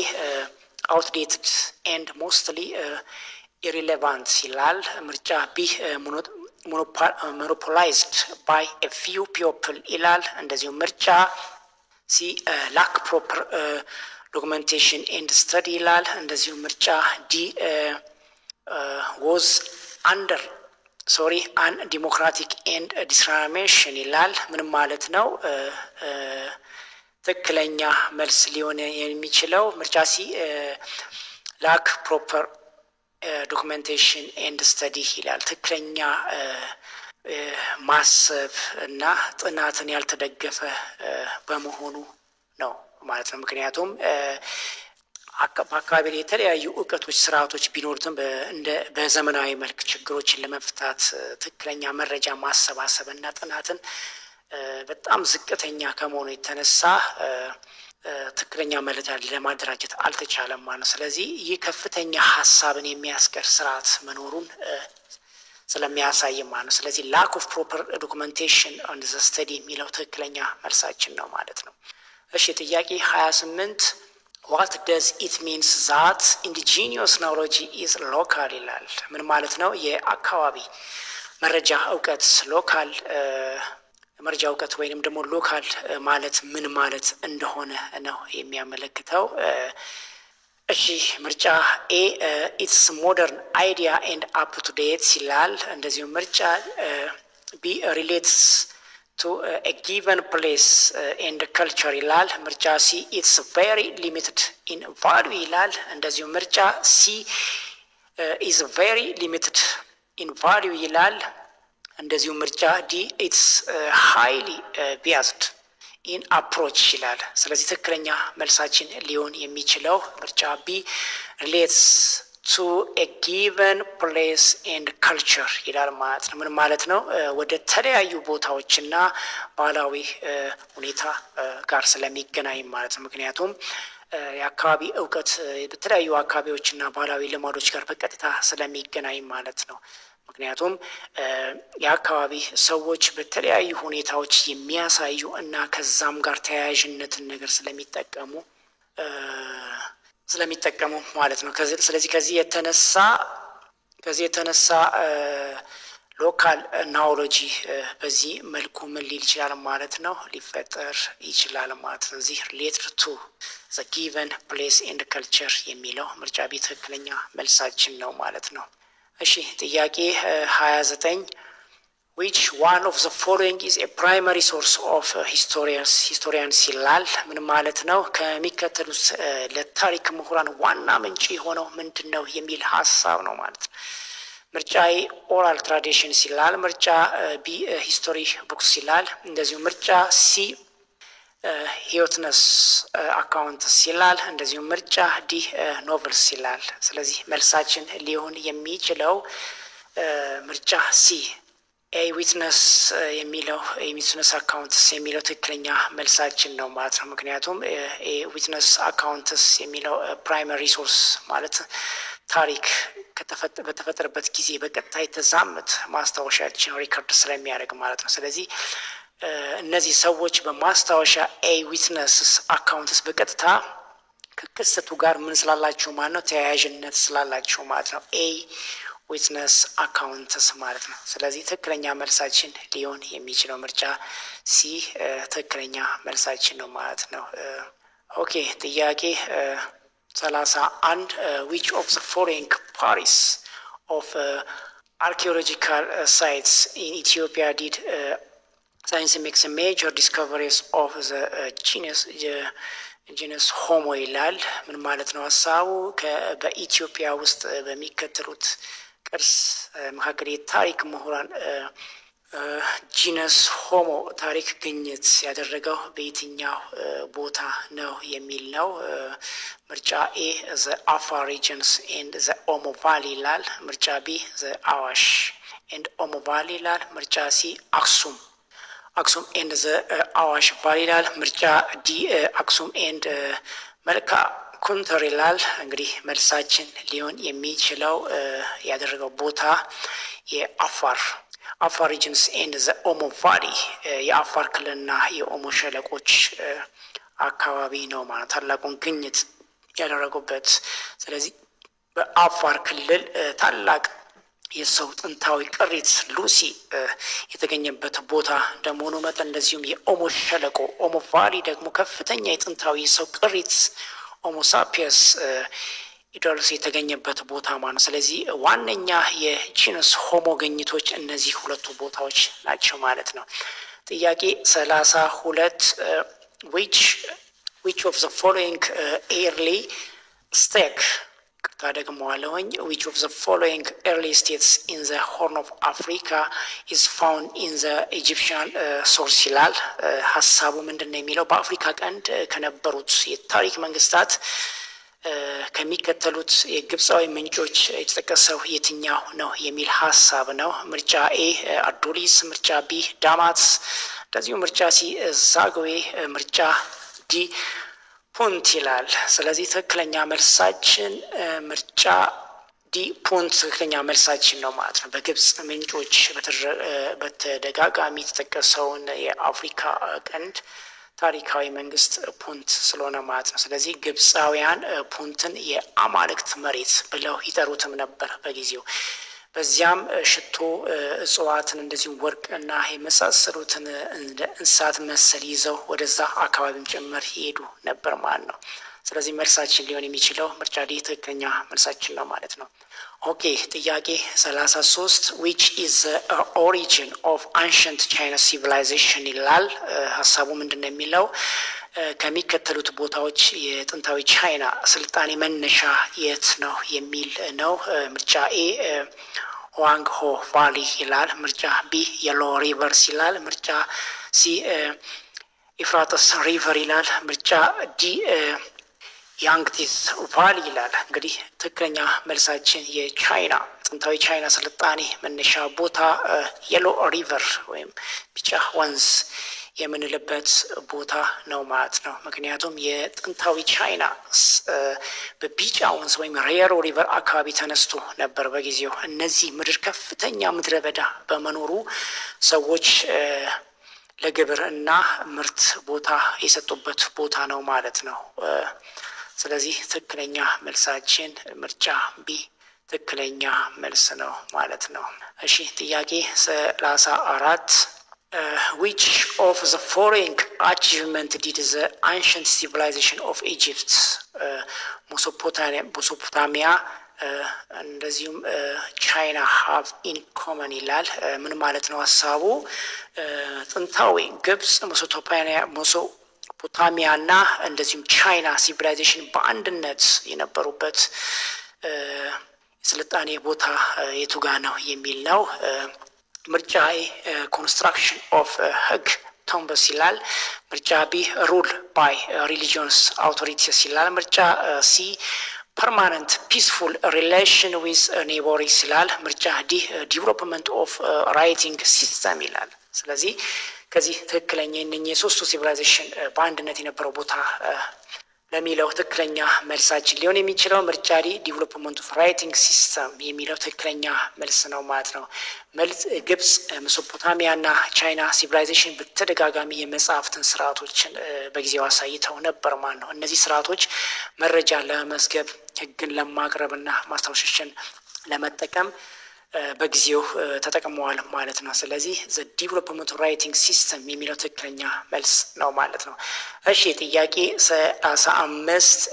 outdated and mostly irrelevant ይላል። ምርጫ ቢ monopolized by a few people ይላል። እንደዚሁም ምርጫ ሲ lack proper documentation and study ይላል። እንደዚሁም ምርጫ ዲ was under undemocratic and discrimination ይላል። ምንም ማለት ነው? ትክክለኛ መልስ ሊሆን የሚችለው ምርጫ ሲ lack proper documentation and study ይላል። ትክክለኛ ማሰብ እና ጥናትን ያልተደገፈ በመሆኑ ነው ማለት ነው። ምክንያቱም በአካባቢ ላይ የተለያዩ እውቀቶች ስርዓቶች ቢኖሩትም በዘመናዊ መልክ ችግሮችን ለመፍታት ትክክለኛ መረጃ ማሰባሰብ እና ጥናትን በጣም ዝቅተኛ ከመሆኑ የተነሳ ትክክለኛ መረጃ ለማደራጀት አልተቻለም ማለት ነው። ስለዚህ ይህ ከፍተኛ ሀሳብን የሚያስቀር ስርዓት መኖሩን ስለሚያሳይ ማለት ነው። ስለዚህ lack of proper documentation on the study የሚለው ትክክለኛ መልሳችን ነው ማለት ነው። እሺ ጥያቄ 28 what does it means that indigenous knowledge is local ይላል። ምን ማለት ነው? የአካባቢ መረጃ እውቀት ሎካል መረጃ እውቀት ወይንም ደግሞ ሎካል ማለት ምን ማለት እንደሆነ ነው የሚያመለክተው። እሺ ምርጫ ኤ it's modern idea and up to date ይላል። እንደዚሁም ምርጫ ቢ relates to a given place and culture ይላል። ምርጫ ሲ it's very limited in value ይላል። እንደዚሁም ምርጫ ሲ is very limited in value ይላል። እንደዚሁም ምርጫ ዲ it's highly biased in approach ይላል። ስለዚህ ትክክለኛ መልሳችን ሊሆን የሚችለው ምርጫ ቢ relates to a given place and culture ይላል ማለት ነው። ምን ማለት ነው? ወደ ተለያዩ ቦታዎችና ባህላዊ ሁኔታ ጋር ስለሚገናኝ ማለት ነው። ምክንያቱም የአካባቢ እውቀት በተለያዩ አካባቢዎችና ባህላዊ ልማዶች ጋር በቀጥታ ስለሚገናኝ ማለት ነው። ምክንያቱም የአካባቢ ሰዎች በተለያዩ ሁኔታዎች የሚያሳዩ እና ከዛም ጋር ተያያዥነትን ነገር ስለሚጠቀሙ ማለት ነው። ስለዚህ ከዚህ የተነሳ ሎካል ናውሎጂ በዚህ መልኩ ምን ሊል ይችላል ማለት ነው ሊፈጠር ይችላል ማለት ነው። እዚህ related to the given place and culture የሚለው ምርጫ ቢ ትክክለኛ መልሳችን ነው ማለት ነው። እሺ ጥያቄ 29 which one of the following is a primary source of historians ይላል። ምን ማለት ነው? ከሚከተሉት ለታሪክ ምሁራን ዋና ምንጭ የሆነው ምንድነው የሚል ሀሳብ ነው ማለት ነው። ምርጫ ኤ ኦራል ትራዲሽንስ ይላል። ምርጫ ቢ ሂስቶሪ ቡክስ ይላል። እንደዚሁ ምርጫ ሲ ሂዮትነስ አካውንትስ ይላል። እንደዚሁ ምርጫ ዲ ኖቨልስ ይላል። ስለዚህ መልሳችን ሊሆን የሚችለው ምርጫ ሲ ኤ ዊትነስ የሚለው ዊትነስ አካውንትስ የሚለው ትክክለኛ መልሳችን ነው ማለት ነው። ምክንያቱም ኤ ዊትነስ አካውንትስ የሚለው ፕራይመሪ ሶርስ ማለት ታሪክ በተፈጠረበት ጊዜ በቀጥታ የተዛመተ ማስታወሻችን ሪከርድ ስለሚያደርግ ማለት ነው። ስለዚህ እነዚህ ሰዎች በማስታወሻ ኤ ዊትነስ አካውንትስ በቀጥታ ከክስተቱ ጋር ምን ስላላቸው ማለት ነው ተያያዥነት ስላላቸው ማለት ነው። ኤ ዊትነስ አካውንትስ ማለት ነው። ስለዚህ ትክክለኛ መልሳችን ሊሆን የሚችለው ምርጫ ሲ ትክክለኛ መልሳችን ነው ማለት ነው። ኦኬ ጥያቄ 31 which of the following parties of archaeological sites in Ethiopia did science makes a major discoveries of the genus homo ይላል። ምን ማለት ነው ሀሳቡ? በኢትዮጵያ ውስጥ በሚከተሉት ቅርስ መካከል የታሪክ ምሁራን ጂነስ ሆሞ ታሪክ ግኝት ያደረገው በየትኛው ቦታ ነው የሚል ነው። ምርጫ ኤ ዘ አፋር ሪጅንስ ኤንድ ዘ ኦሞ ቫሊ ይላል። ምርጫ ቢ ዘ አዋሽ ኤንድ ኦሞ ቫሊ ይላል። ምርጫ ሲ አክሱም ኤንድ ዘ አዋሽ ቫሊ ይላል። ምርጫ ዲ አክሱም ኤንድ መልካ ኩንተር ይላል። እንግዲህ መልሳችን ሊሆን የሚችለው ያደረገው ቦታ የአፋር ሪጅንስ ኤንድ ዘ ኦሞ ቫሊ የአፋር ክልልና የኦሞ ሸለቆች አካባቢ ነው ማለት ታላቁን ግኝት ያደረጉበት። ስለዚህ በአፋር ክልል ታላቅ የሰው ጥንታዊ ቅሪት ሉሲ የተገኘበት ቦታ እንደመሆኑ መጠን እንደዚሁም የኦሞ ሸለቆ ኦሞ ቫሊ ደግሞ ከፍተኛ የጥንታዊ የሰው ቅሪት ሆሞ ሳፒየንስ ኢዶልስ የተገኘበት ቦታ ማለት ነው። ስለዚህ ዋነኛ የጂነስ ሆሞ ግኝቶች እነዚህ ሁለቱ ቦታዎች ናቸው ማለት ነው። ጥያቄ 32 which of the following early stake ታደግመዋለሁኝ which of the following early states in the Horn of Africa is found in the Egyptian source ይላል። ሀሳቡ ምንድነው የሚለው በአፍሪካ ቀንድ ከነበሩት የታሪክ መንግስታት ከሚከተሉት የግብፃዊ ምንጮች የተጠቀሰው የትኛው ነው የሚል ሀሳብ ነው። ምርጫ ኤ አዶሊስ፣ ምርጫ ቢ ዳማት፣ እንደዚሁ ምርጫ ሲ ዛግዌ፣ ምርጫ ዲ ፑንት ይላል። ስለዚህ ትክክለኛ መልሳችን ምርጫ ዲ ፑንት ትክክለኛ መልሳችን ነው ማለት ነው። በግብፅ ምንጮች በተደጋጋሚ የተጠቀሰውን የአፍሪካ ቀንድ ታሪካዊ መንግስት ፑንት ስለሆነ ማለት ነው። ስለዚህ ግብፃውያን ፑንትን የአማልክት መሬት ብለው ይጠሩትም ነበር በጊዜው። በዚያም ሽቶ፣ እጽዋትን እንደዚሁም ወርቅና የመሳሰሉትን እንስሳት መሰል ይዘው ወደዛ አካባቢም ጭምር ይሄዱ ነበር ማለት ነው። ስለዚህ መልሳችን ሊሆን የሚችለው ምርጫ ዲ ትክክለኛ መልሳችን ነው ማለት ነው። ኦኬ ጥያቄ 33 which is the origin of ancient China civilization ይላል። ሀሳቡ ምንድነው የሚለው ከሚከተሉት ቦታዎች የጥንታዊ ቻይና ስልጣኔ መነሻ የት ነው የሚል ነው። ምርጫ ኤ ዋንግ ሆ ቫሊ ይላል። ምርጫ ቢ የሎ ሪቨርስ ይላል። ምርጫ ሲ ኢፍራጥስ ሪቨር ይላል። ምርጫ ዲ ያንግቲስ ቫሊ ይላል። እንግዲህ ትክክለኛ መልሳችን የቻይና ጥንታዊ ቻይና ስልጣኔ መነሻ ቦታ የሎ ሪቨር ወይም ቢጫ ወንዝ የምንልበት ቦታ ነው ማለት ነው። ምክንያቱም የጥንታዊ ቻይና በቢጫ ወንዝ ወይም ሬሮ ሪቨር አካባቢ ተነስቶ ነበር በጊዜው። እነዚህ ምድር ከፍተኛ ምድረ በዳ በመኖሩ ሰዎች ለግብር እና ምርት ቦታ የሰጡበት ቦታ ነው ማለት ነው። ስለዚህ ትክክለኛ መልሳችን ምርጫ ቢ ትክክለኛ መልስ ነው ማለት ነው። እሺ ጥያቄ 34 which of the following achievement did the ancient civilization of Egypt ሜሶፖታሚያ እንደዚሁም ቻይና have in common ይላል። ምን ማለት ነው ሀሳቡ? ጥንታዊ ግብጽ ሜሶፖታሚያ እና እንደዚሁም ቻይና ሲቪላይዜሽን በአንድነት የነበሩበት ስልጣኔ ቦታ የቱጋ ነው የሚል ነው። ምርጫ ኤ ኮንስትራክሽን ኦፍ ህግ ቶምበስ ይላል። ምርጫ ቢ ሩል ባይ ሪሊጂየንስ አውቶሪቲስ ይላል። ምርጫ ሲ ፐርማነንት ፒስፉል ሪሌሽን ዊዝ ኔይበርስ ይላል። ምርጫ ዲ ዲቨሎፕመንት ኦፍ ራይቲንግ ሲስተም ይላል። ስለዚህ ከዚህ ትክክለኛ የእነኚህ የሶስቱ ሲቪላይዜሽን በአንድነት የነበረው ቦታ ለሚለው ትክክለኛ መልሳችን ሊሆን የሚችለው ምርጫ ዲ ዲቨሎፕመንት ኦፍ ራይቲንግ ሲስተም የሚለው ትክክለኛ መልስ ነው ማለት ነው። ግብጽ ሜሶፖታሚያ እና ቻይና ሲቪላይዜሽን በተደጋጋሚ የመጽሐፍትን ስርዓቶችን በጊዜው አሳይተው ነበር ማለት ነው። እነዚህ ስርዓቶች መረጃ ለመዝገብ፣ ህግን ለማቅረብ እና ማስታወሻዎችን ለመጠቀም በጊዜው ተጠቅመዋል ማለት ነው። ስለዚህ ዘ ዲቨሎፕመንት ራይቲንግ ሲስተም የሚለው ትክክለኛ መልስ ነው ማለት ነው። እሺ ጥያቄ 35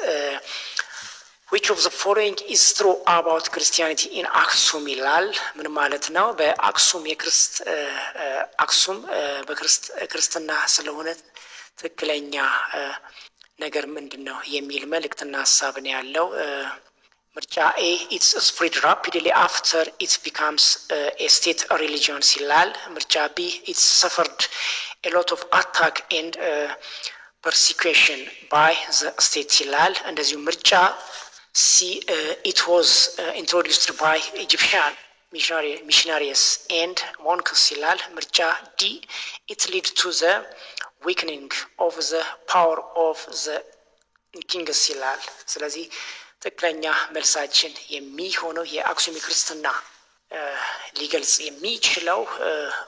which of the following is true about Christianity in አክሱም ይላል። ምን ማለት ነው? በአክሱም አክሱም በክርስትና ስለሆነ ትክክለኛ ነገር ምንድን ነው የሚል መልእክትና ሀሳብ ነው ያለው። ምርጫ ኤ ኢትስ ስፕሪድ ራፒድሊ አፍተር ኢት ቢካምስ ኤ ስቴት ሪሊጂዮን ይላል። ምርጫ ቢ ኢትስ ሰፈርድ ኤ ሎት ኦፍ አታክ ኤንድ ፐርሲኩሽን ባይ ዘ ስቴት ይላል። እንደዚሁ ምርጫ ሲ ኢት ዋዝ ኢንትሮዲውስድ ባይ ኢጂፕሽያን ሚሽነሪስ ኤንድ ሞንክስ ይላል። ምርጫ ዲ ኢት ሊድ ቱ ዘ ዊክኒንግ ኦፍ ዘ ፓወር ኦፍ ዘ ኪንግስ ይላል። ስለዚህ ትክክለኛ መልሳችን የሚሆነው የአክሱም ክርስትና ሊገልጽ የሚችለው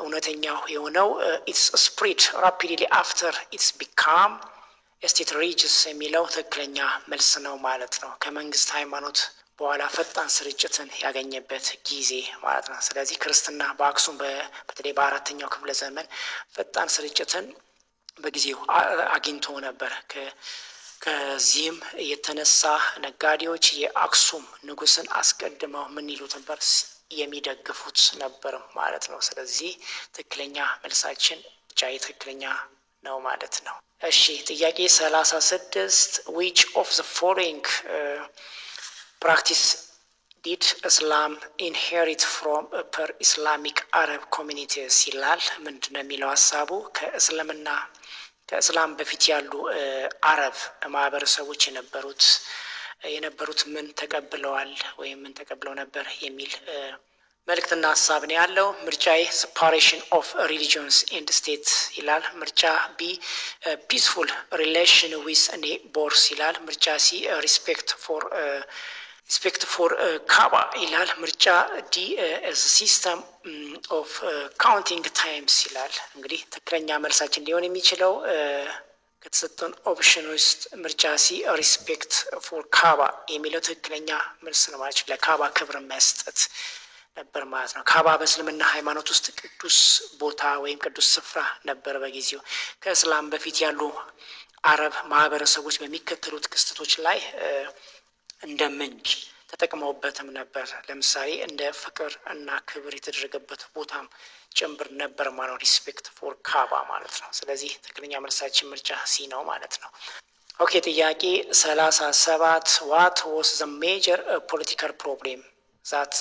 እውነተኛው የሆነው ኢትስ ስፕሪድ ራፒድሊ አፍተር ኢትስ ቢካም ስቴት ሪጅስ የሚለው ትክክለኛ መልስ ነው ማለት ነው። ከመንግስት ሃይማኖት በኋላ ፈጣን ስርጭትን ያገኘበት ጊዜ ማለት ነው። ስለዚህ ክርስትና በአክሱም በተለይ በአራተኛው ክፍለ ዘመን ፈጣን ስርጭትን በጊዜው አግኝቶ ነበር። ከዚህም የተነሳ ነጋዴዎች የአክሱም ንጉስን አስቀድመው ምን ይሉት ነበር? የሚደግፉት ነበር ማለት ነው። ስለዚህ ትክክለኛ መልሳችን ጫይ ትክክለኛ ነው ማለት ነው። እሺ ጥያቄ 36 which of the following practice did Islam inherit from per Islamic Arab communities ይላል። ምንድነው የሚለው ሀሳቡ? ከእስላም በፊት ያሉ አረብ ማህበረሰቦች የነበሩት ምን ተቀብለዋል ወይም ምን ተቀብለው ነበር የሚል መልእክትና ሀሳብ ነው ያለው። ምርጫዬ separation of religions and state ይላል። ምርጫ ቢ peaceful relation with neighbors ይላል። ምርጫ ሲ respect for ካባ ይላል። ምርጫ ዲ ሲስተም ኦፍ ካውንቲንግ ታይምስ ይላል። እንግዲህ ትክክለኛ መልሳችን ሊሆን የሚችለው ከተሰጠን ኦፕሽን ውስጥ ምርጫ ሲ ሪስፔክት ፎር ካባ የሚለው ትክክለኛ መልስ ነው ማለት ነው። ለካባ ክብር መስጠት ነበር ማለት ነው። ካባ በእስልምና ሃይማኖት ውስጥ ቅዱስ ቦታ ወይም ቅዱስ ስፍራ ነበር በጊዜው። ከእስላም በፊት ያሉ አረብ ማህበረሰቦች በሚከተሉት ክስተቶች ላይ እንደ ምንጭ ተጠቅመውበትም ነበር። ለምሳሌ እንደ ፍቅር እና ክብር የተደረገበት ቦታም ጭምር ነበር ማለት ሪስፔክት ፎር ካባ ማለት ነው። ስለዚህ ትክክለኛ መልሳችን ምርጫ ሲ ነው ማለት ነው። ኦኬ ጥያቄ 37 what was the major political problem that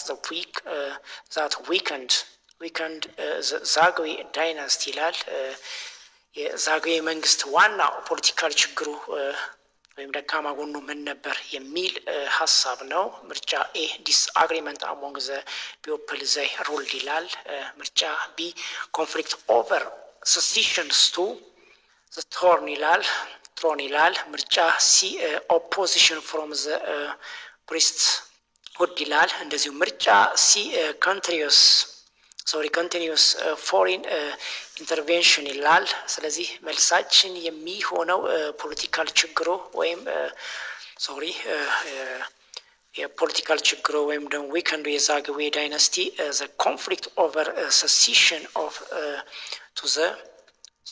weakened the ዛግዌ ዳይናስቲ ይላል። የዛግዌ መንግስት ዋናው ፖለቲካል ችግሩ ወይም ደካማ ጎኑ ምን ነበር የሚል ሀሳብ ነው። ምርጫ ኤ ዲስአግሪመንት አሞንግ ዘ ፒፕል ዘይ ሩልድ ይላል። ምርጫ ቢ ኮንፍሊክት ኦቨር ሰሲሽንስ ቱ ዘ ትሮን ይላል። ምርጫ ሲ ኦፖዚሽን ፍሮም ዘ ፕሪስት ሁድ ይላል። እንደዚሁ ምርጫ ሲ ኮንቲኒዩስ ፎሪን ኢንተርቬንሽን ይላል። ስለዚህ መልሳችን የሚሆነው ፖለቲካል ችግሩ ወይም የፖለቲካል ችግሩ ወይም ደግሞ ዊከንዱ የዛግዌ ዳይናስቲ ዘ ኮንፍሊክት ኦቨር ሰሲሽን ኦፍ ቱ ዘ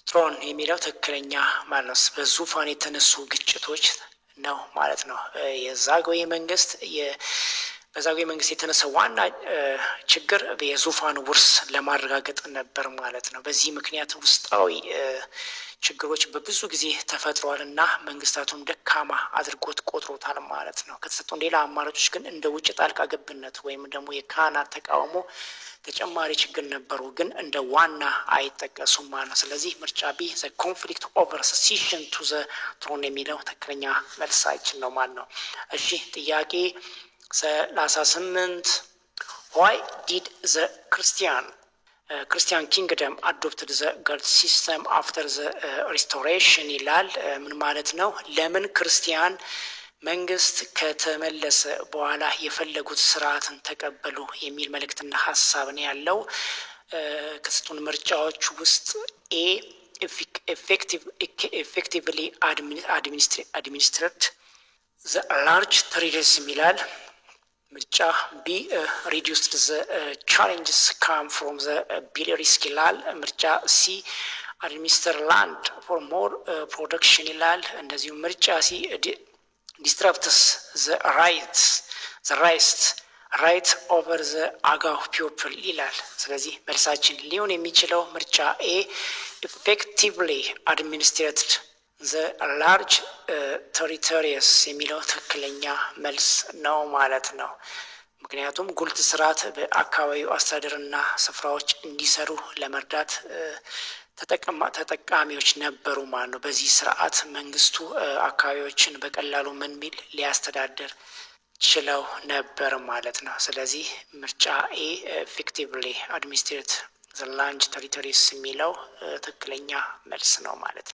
ትሮን የሚለው ትክክለኛ ማለት ነው። በዙፋን የተነሱ ግጭቶች ነው ማለት ነው። በዛግዌ መንግስት የተነሳ ዋና ችግር የዙፋን ውርስ ለማረጋገጥ ነበር ማለት ነው። በዚህ ምክንያት ውስጣዊ ችግሮች በብዙ ጊዜ ተፈጥሯል እና መንግስታቱን ደካማ አድርጎት ቆጥሮታል ማለት ነው። ከተሰጡን ሌላ አማራጮች ግን እንደ ውጭ ጣልቃ ገብነት ወይም ደግሞ የካህናት ተቃውሞ ተጨማሪ ችግር ነበሩ፣ ግን እንደ ዋና አይጠቀሱም ማለት ነው። ስለዚህ ምርጫ ቢ ዘ ኮንፍሊክት ኦቨር ሰሲሽን ቱ ዘ ትሮን የሚለው ትክክለኛ መልሳችን ነው ማለት ነው። እሺ ጥያቄ 38 why did the Christian kingdom adopted the guild system after the restoration ይላል። ምን ማለት ነው? ለምን ክርስቲያን መንግስት ከተመለሰ በኋላ የፈለጉት ስርዓትን ተቀበሉ የሚል መልእክትና ሀሳብ ነው ያለው። ከስቱን ምርጫዎች ውስጥ ኤ effectively administered the large territories ይላል። ምርጫ ቢ ሪዲዩስድ ዘ ቻሌንጅስ ካም ፍሮም ዘ ቢል ሪስክ ይላል። ምርጫ ሲ አድሚኒስተር ላንድ ፎር ሞር ፕሮዳክሽን ይላል። እንደዚሁም ምርጫ ሲ ዲስትራፕትስ ዘ ራይት ኦቨር ዘ አጋው ፒፕል ይላል። ስለዚህ መልሳችን ሊሆን የሚችለው ምርጫ ኤ ኢፌክቲቭሊ አድሚኒስትሬትድ ዘ ላርጅ ቴሪቶሪየስ የሚለው ትክክለኛ መልስ ነው ማለት ነው። ምክንያቱም ጉልት ስርዓት በአካባቢው አስተዳደርና ስፍራዎች እንዲሰሩ ለመርዳት ተጠቃሚዎች ነበሩ ማለት ነው። በዚህ ስርዓት መንግስቱ አካባቢዎችን በቀላሉ ምን ሚል ሊያስተዳድር ችለው ነበር ማለት ነው። ስለዚህ ምርጫ ኤ ኢፌክቲቭሊ አድሚኒስትሬት ዘ ላርጅ ቴሪቶሪስ የሚለው ትክክለኛ መልስ ነው ማለት ነው።